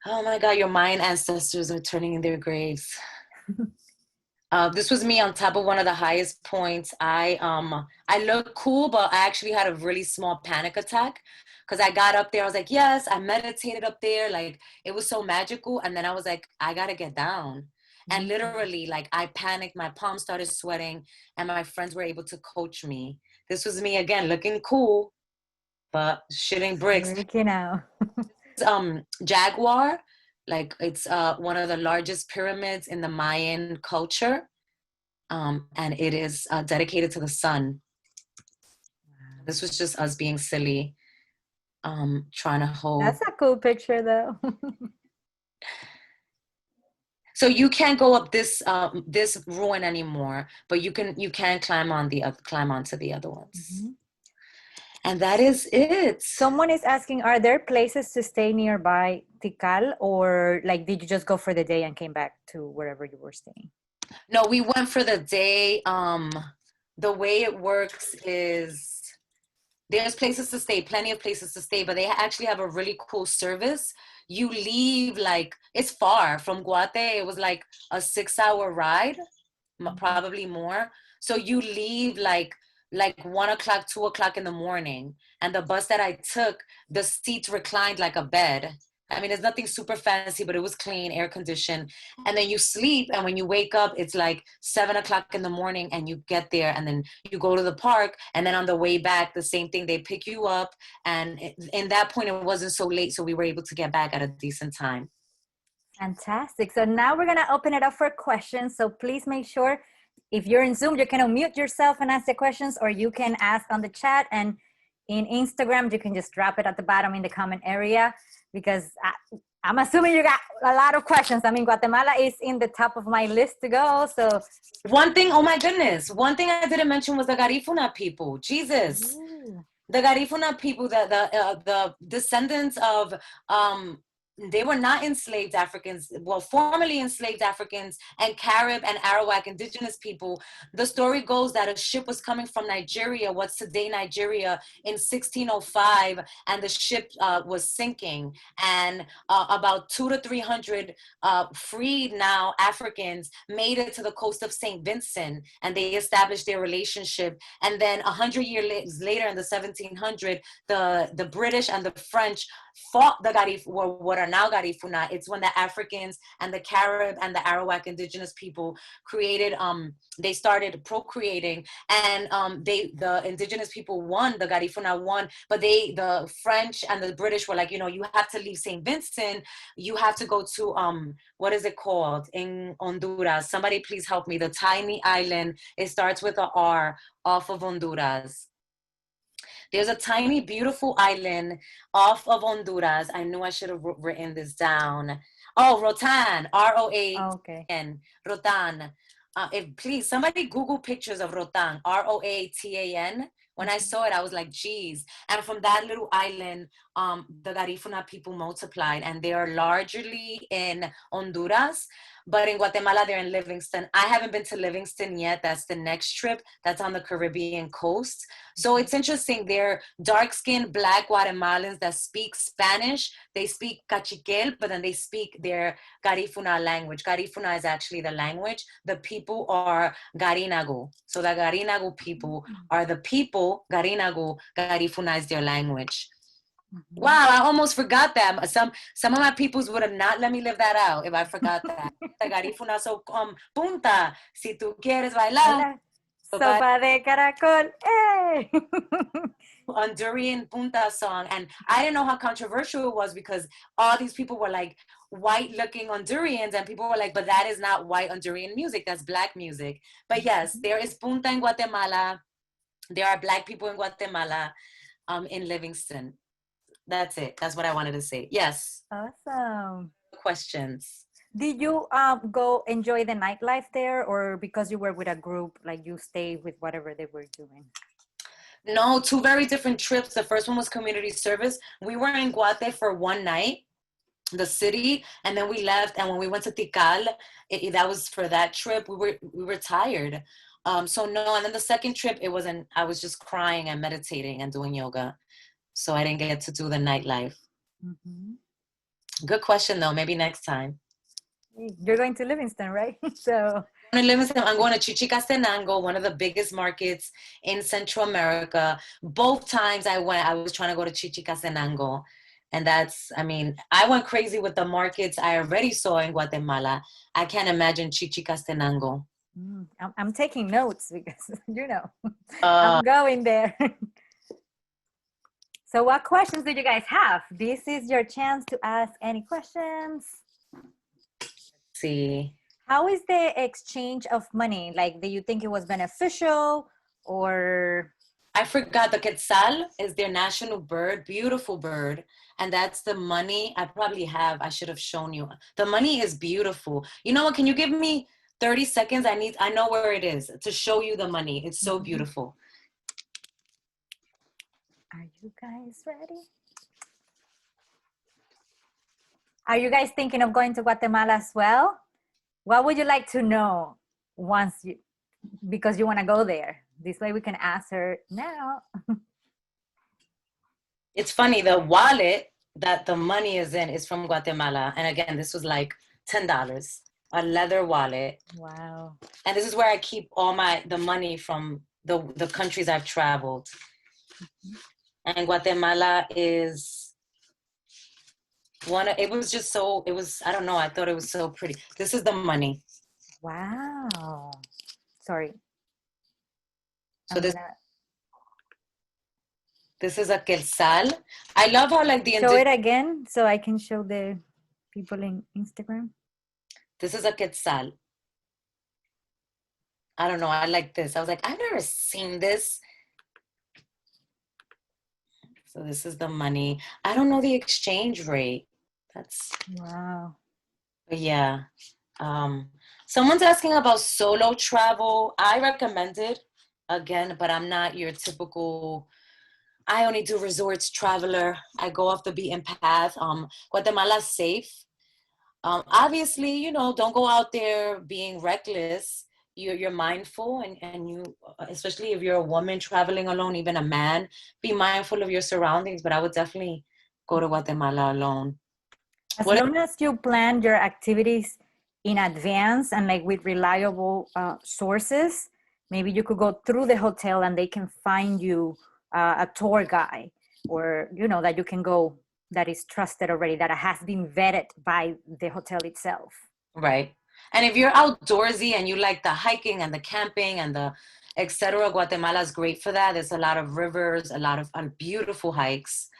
Oh my God, your Mayan ancestors are turning in their graves. This was me on top of one of the highest points. I look cool, but I actually had a really small panic attack because I got up there. I was like, yes, I meditated up there. Like, it was so magical. And then I was like, I gotta get down. And literally, like, I panicked. My palms started sweating, and my friends were able to coach me. This was me again, looking cool, but shitting bricks. Freaking out. Jaguar, like it's one of the largest pyramids in the Mayan culture, and it is dedicated to the sun. This was just us being silly, trying to hold. That's a cool picture, though. So you can't go up this ruin anymore, but you can climb onto the other ones. And that is it. Someone is asking, are there places to stay nearby Tikal, or like did you just go for the day and came back to wherever you were staying? No, we went for the day. The way it works is there's places to stay, plenty of places to stay, but they actually have a really cool service. You leave, like, it's far from Guate. It was like a 6-hour ride, probably more. So you leave like 1 o'clock, 2 o'clock in the morning. And the bus that I took, the seats reclined like a bed. I mean, it's nothing super fancy, but it was clean, air conditioned. And then you sleep, and when you wake up, it's like 7 o'clock in the morning, and you get there, and then you go to the park, and then on the way back, the same thing. They pick you up, and in that point, it wasn't so late, so we were able to get back at a decent time. Fantastic. So now we're gonna open it up for questions. So please make sure if you're in Zoom, you can unmute yourself and ask the questions, or you can ask on the chat. And in Instagram, you can just drop it at the bottom in the comment area, because I'm assuming you got a lot of questions. I mean, Guatemala is in the top of my list to go. So one thing, oh my goodness, one thing I didn't mention was the Garifuna people. Jesus. The Garifuna people, the descendants of they were not enslaved Africans, well, formerly enslaved Africans and Carib and Arawak indigenous people. The story goes that a ship was coming from Nigeria, what's today Nigeria, in 1605, and the ship was sinking. And about 200 to 300 freed now Africans made it to the coast of St. Vincent, and they established their relationship. And then 100 years later, in the 1700s, the British and the French fought the what are now Garifuna. It's when the Africans and the Carib and the Arawak indigenous people created, they started procreating, and the indigenous people won, the Garifuna won, but the French and the British were like, you have to leave St. Vincent, you have to go to, what is it called in Honduras? Somebody please help me. The tiny island, it starts with a R, off of Honduras. There's a tiny, beautiful island off of Honduras. I knew I should have written this down. Oh, Rotan, R-O-A-N, okay. Rotan. If please, somebody Google pictures of Rotan, R-O-A-T-A-N. When I saw it, I was like, geez. And from that little island, the Garifuna people multiplied, and they are largely in Honduras. But in Guatemala, they're in Livingston. I haven't been to Livingston yet. That's the next trip. That's on the Caribbean coast. So it's interesting. They're dark-skinned Black Guatemalans that speak Spanish. They speak Cachiquel, but then they speak their Garifuna language. Garifuna is actually the language. The people are Garinagu. So the Garinagu people are the people. Garinagu, Garifuna is their language. Wow, I almost forgot that. Some of my peoples would have not let me live that out if I forgot that. Garifuna punta, si tú quieres bailar. Hola. Sopa de caracol. Hey! Honduran punta song, and I didn't know how controversial it was because all these people were like white looking Hondurans, and people were like, but that is not white Honduran music, that's black music. But yes, there is punta in Guatemala. There are black people in Guatemala, in Livingston. That's it. That's what I wanted to say. Yes. Awesome. Questions. Did you go enjoy the nightlife there, or because you were with a group, like you stay with whatever they were doing? No, two very different trips. The first one was community service. We were in Guate for one night, the city, and then we left. And when we went to Tikal, that was for that trip. We were tired. So no. And then the second trip, it wasn't. I was just crying and meditating and doing yoga, so I didn't get to do the nightlife. Good question though. Maybe next time. You're going to Livingston, right? So I'm going to Chichicastenango, one of the biggest markets in Central America. Both times I went, I was trying to go to Chichicastenango. And I went crazy with the markets I already saw in Guatemala. I can't imagine Chichicastenango. I'm taking notes because, I'm going there. So what questions do you guys have? This is your chance to ask any questions. Let's see. How is the exchange of money? Like, do you think it was beneficial or? I forgot, the quetzal is their national bird, beautiful bird. And that's the money I should have shown you. The money is beautiful. You know what, can you give me 30 seconds? I know where it is to show you the money. It's so beautiful. Are you guys ready? Are you guys thinking of going to Guatemala as well? What would you like to know because you want to go there? This way we can ask her now. It's funny, the wallet that the money is in is from Guatemala. And again, this was like $10, a leather wallet. Wow. And this is where I keep all the money from the countries I've traveled. And Guatemala is I don't know, I thought it was so pretty. This is the money. Wow. Sorry. So this is a quetzal. I love how like the show it again so I can show the people in Instagram. This is a quetzal. I don't know. I like this. I was like, I've never seen this. So this is the money. I don't know the exchange rate. That's wow. Yeah. Someone's asking about solo travel. I recommend it again, but I'm not your typical. I only do resorts traveler. I go off the beaten path. Guatemala's safe. Obviously, don't go out there being reckless. You're mindful, and you, especially if you're a woman traveling alone, even a man, be mindful of your surroundings. But I would definitely go to Guatemala alone. As long as you plan your activities in advance and like with reliable sources, maybe you could go through the hotel and they can find you a tour guide, or that you can go, that is trusted already, that has been vetted by the hotel itself. Right. And if you're outdoorsy and you like the hiking and the camping and the etc., Guatemala is great for that. There's a lot of rivers, a lot of beautiful hikes.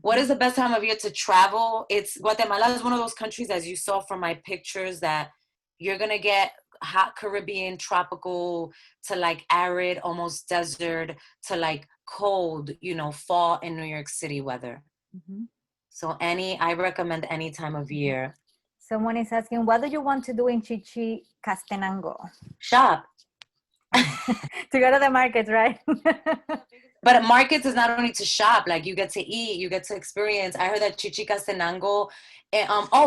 What is the best time of year to travel? Guatemala is one of those countries, as you saw from my pictures, that you're going to get hot Caribbean, tropical, to like arid, almost desert, to like cold, fall in New York City weather. So I recommend any time of year. Someone is asking, what do you want to do in Chichicastenango? Shop. To go to the markets, right? But markets is not only to shop, like you get to eat, you get to experience. I heard that Chichicastenango,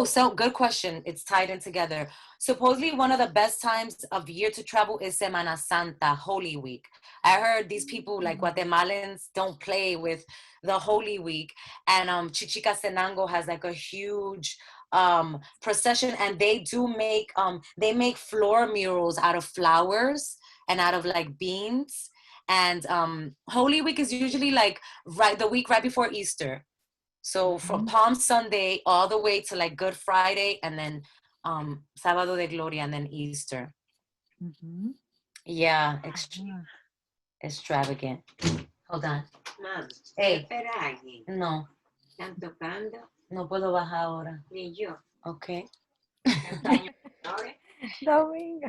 so good question. It's tied in together. Supposedly one of the best times of year to travel is Semana Santa, Holy Week. I heard these people like Guatemalans don't play with the Holy Week. And Chichicastenango has like a huge procession, and they do make floor murals out of flowers and out of like beans. And Holy Week is usually like the week right before Easter. So from Palm Sunday all the way to like Good Friday, and then Sábado de Gloria, and then Easter. Yeah, extravagant. Hold on. Mom, Hey. espera a alguien. No, Están tocando. no puedo bajar ahora. Ni yo. Okay. Domingo.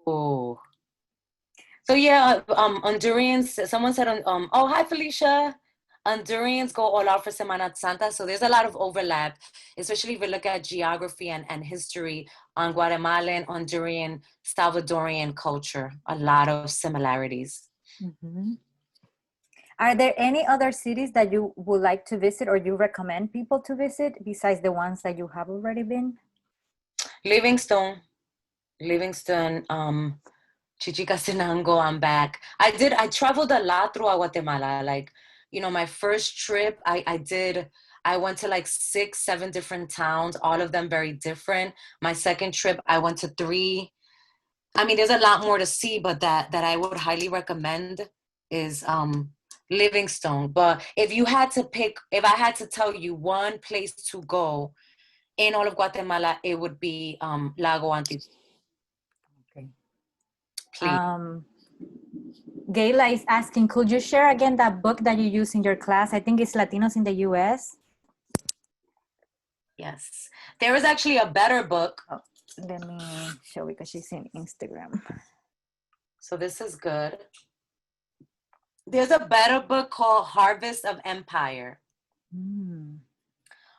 Oh. So yeah, Hondurans, someone said, oh, hi, Felicia. Hondurans go all out for Semana Santa. So there's a lot of overlap, especially if we look at geography and history on Guatemalan, Honduran, Salvadorian culture, a lot of similarities. Are there any other cities that you would like to visit or you recommend people to visit besides the ones that you have already been? Livingstone, Chichicastenango, I'm back. I traveled a lot throughout Guatemala. Like, you know, my first trip, I went to like 6, 7 different towns, all of them very different. My second trip, I went to 3. I mean, there's a lot more to see, but that I would highly recommend is Livingstone. But if I had to tell you one place to go in all of Guatemala, it would be Lago Antip. Okay. Please. Gayla is asking, could you share again that book that you use in your class? I think it's Latinos in the US. Yes. There is actually a better book. Oh, let me show because she's in Instagram. So this is good. There's a better book called Harvest of Empire.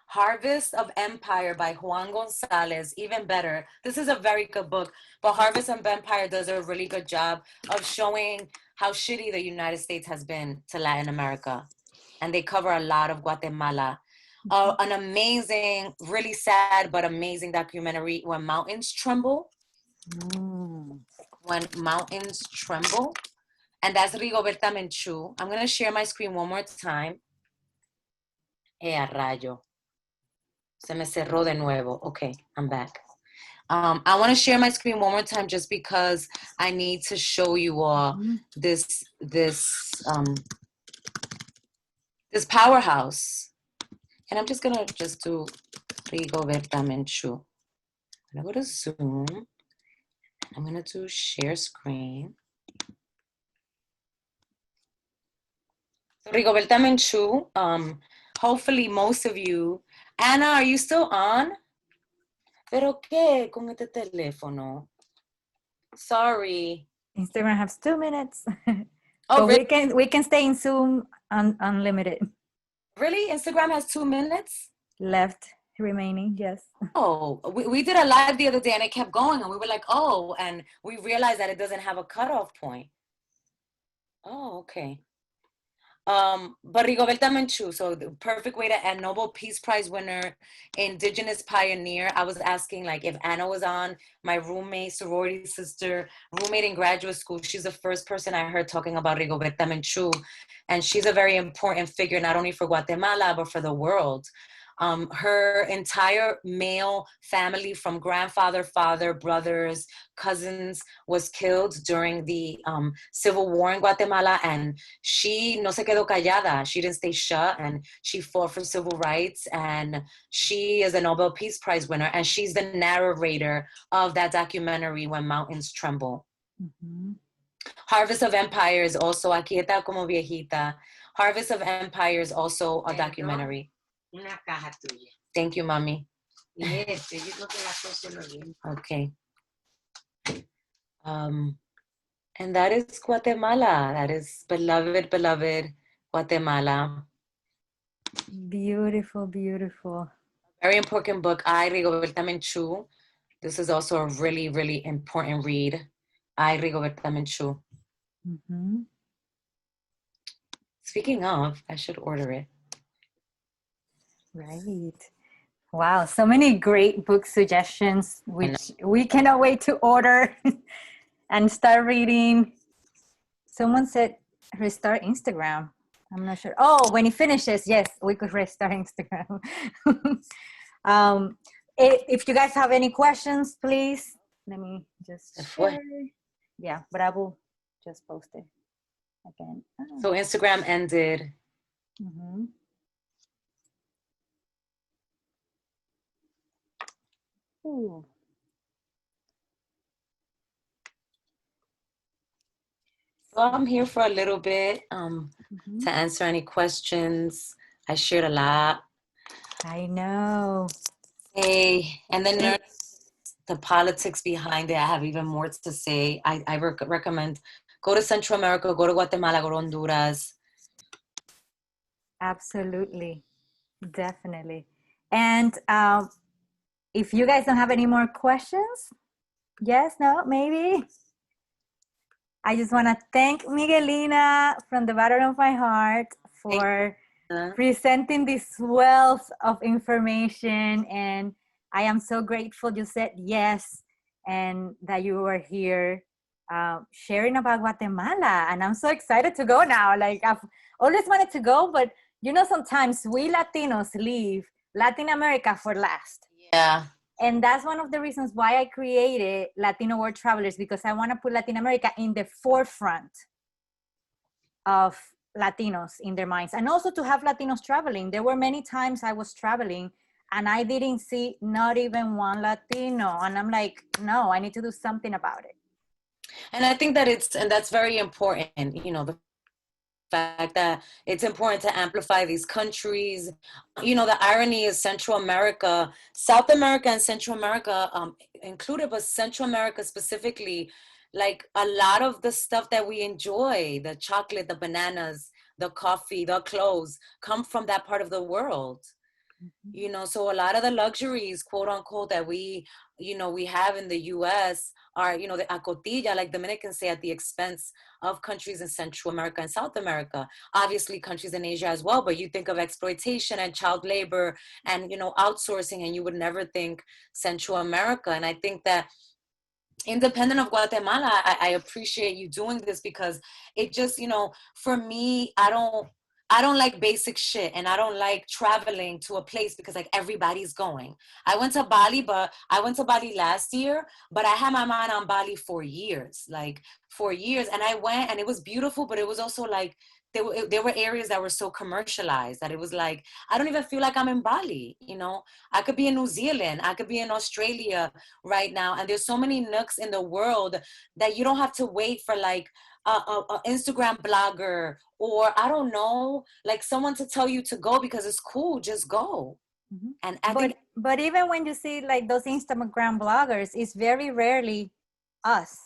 Harvest of Empire by Juan Gonzalez, even better. This is a very good book, but Harvest of Empire does a really good job of showing how shitty the United States has been to Latin America. And they cover a lot of Guatemala. An amazing, really sad, but amazing documentary, When Mountains Tremble. When Mountains Tremble. And that's Rigoberta Menchú. I'm going to share my screen one more time. Rayo. Se me cerró de nuevo. Okay, I'm back. I want to share my screen one more time just because I need to show you all this powerhouse. And I'm just going to do Rigoberta Menchú. I'm going to go to Zoom. I'm going to do share screen. So Rigoberta Menchú, hopefully most of you. Anna, are you still on? ¿Pero qué con este teléfono? Sorry. Instagram has 2 minutes. Oh, but really? we can stay in Zoom unlimited. Really? Instagram has 2 minutes? Left remaining, yes. Oh, we did a live the other day and it kept going and we were like, oh, and we realized that it doesn't have a cutoff point. Oh, okay. But Rigoberta Menchú, so the perfect way to end, Nobel Peace Prize winner, indigenous pioneer. I was asking like if Anna was on, my roommate, sorority sister, roommate in graduate school. She's the first person I heard talking about Rigoberta Menchú. And she's a very important figure, not only for Guatemala, but for the world. Her entire male family from grandfather, father, brothers, cousins was killed during the Civil War in Guatemala, and she no se quedó callada. She didn't stay shut, and she fought for civil rights, and she is a Nobel Peace Prize winner, and she's the narrator of that documentary, When Mountains Tremble. Harvest of Empire is also, aquí está como viejita. Harvest of Empire is also a documentary. Una caja tuya. Thank you, mommy. Yo creo que la cosa lo bien. Okay. And that is Guatemala. That is beloved, beloved Guatemala. Beautiful, beautiful. Very important book. I, Rigoberta Menchú. This is also a really, really important read. I, Rigoberta Menchú. Speaking of, I should order it. Right. Wow, so many great book suggestions, which we cannot wait to order and start reading. Someone said restart Instagram. I'm not sure. Oh, when it finishes, yes, we could restart Instagram. If you guys have any questions, please, let me just share. Yeah, but I will just posted again. So Instagram ended. Mm-hmm. Ooh. So I'm here for a little bit Mm-hmm. to answer any questions. I shared a lot. I know. Hey, and then learn the politics behind it. I have even more to say. I recommend go to Central America, go to Guatemala, go to Honduras. Absolutely. Definitely. And if you guys don't have any more questions, yes, no, maybe. I just want to thank Miguelina from the bottom of my heart for presenting this wealth of information. And I am so grateful you said yes and that you were here sharing about Guatemala. And I'm so excited to go now. Like, I've always wanted to go, but you know, sometimes we Latinos leave Latin America for last. Yeah. And that's one of the reasons why I created Latino World Travelers, because I want to put Latin America in the forefront of Latinos in their minds, and also to have Latinos traveling. There were many times I was traveling and I didn't see not even one Latino. And I'm like, no, I need to do something about it. And I think that that's very important, you know, the fact that it's important to amplify these countries. You know, the irony is Central America, South America and Central America included, but Central America specifically, like a lot of the stuff that we enjoy, the chocolate, the bananas, the coffee, the clothes, come from that part of the world. You know, so a lot of the luxuries, quote unquote, that we, you know, we have in the US are, you know, the acotilla, like Dominicans say, at the expense of countries in Central America and South America. Obviously countries in Asia as well, but you think of exploitation and child labor and, you know, outsourcing, and you would never think Central America. And I think that independent of Guatemala, I appreciate you doing this, because it just, you know, for me, I don't like basic shit, and I don't like traveling to a place because like everybody's going. I went to Bali, but I went to Bali last year, but I had my mind on Bali for years, like for years. And I went and it was beautiful, but it was also like, there were areas that were so commercialized that it was like, I don't even feel like I'm in Bali, you know? I could be in New Zealand, I could be in Australia right now. And there's so many nooks in the world that you don't have to wait for like a Instagram blogger, or I don't know, like someone to tell you to go because it's cool, just go. Mm-hmm. And I think, but even when you see like those Instagram bloggers, it's very rarely us.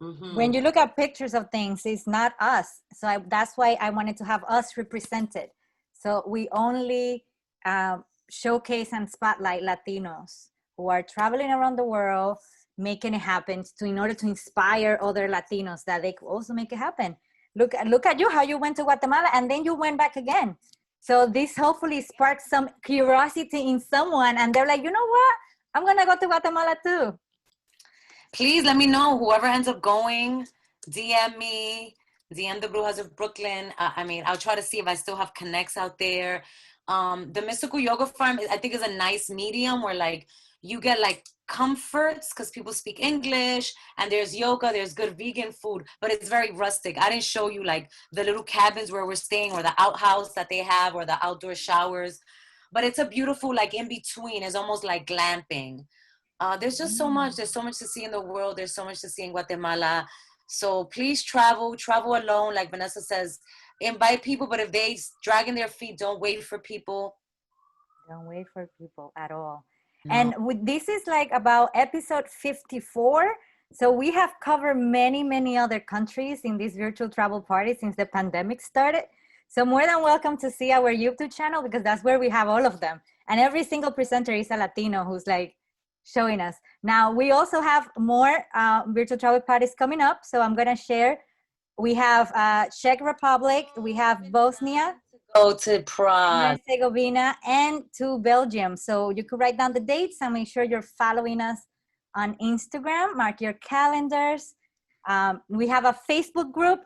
mm-hmm. When you look at pictures of things, it's not us. So that's why I wanted to have us represented. So we only showcase and spotlight Latinos who are traveling around the world, making it happen in order to inspire other Latinos that they could also make it happen. Look at you, how you went to Guatemala and then you went back again. So this hopefully sparks some curiosity in someone, and they're like, you know what? I'm gonna go to Guatemala too. Please let me know. Whoever ends up going, DM me, DM the Brujas of Brooklyn. I mean, I'll try to see if I still have connects out there. The Mystical Yoga Farm, I think, is a nice medium where like you get like comforts because people speak English, and there's yoga, there's good vegan food, but it's very rustic. I didn't show you like the little cabins where we're staying, or the outhouse that they have, or the outdoor showers, but it's a beautiful like in between. It's almost like glamping. There's just so much. There's so much to see in the world. There's so much to see in Guatemala. So please travel alone. Like Vanessa says, invite people, but if they dragging their feet, don't wait for people. Don't wait for people at all. No. And this is like about episode 54. So we have covered many, many other countries in this virtual travel party since the pandemic started. So more than welcome to see our YouTube channel, because that's where we have all of them. And every single presenter is a Latino who's like showing us. Now, we also have more virtual travel parties coming up. So I'm going to share. We have Czech Republic. We have Bosnia. Go to Prague, Herzegovina, and to Belgium. So you could write down the dates and make sure you're following us on Instagram. Mark your calendars. We have a Facebook group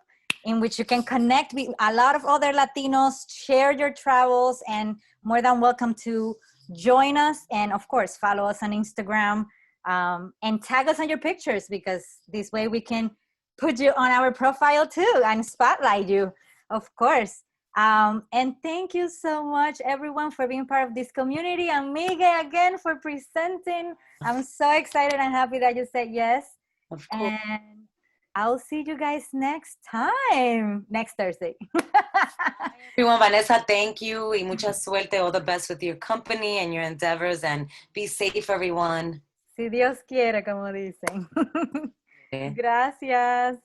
in which you can connect with a lot of other Latinos, share your travels, and more than welcome to join us. And of course, follow us on Instagram and tag us on your pictures, because this way we can put you on our profile too and spotlight you, of course. And thank you so much, everyone, for being part of this community. And Miguel, again, for presenting. I'm so excited and happy that you said yes. Of course. And I'll see you guys next time, next Thursday. Everyone, Vanessa, thank you. Y mucha suerte. All the best with your company and your endeavors. And be safe, everyone. Si Dios quiere, como dicen. Gracias.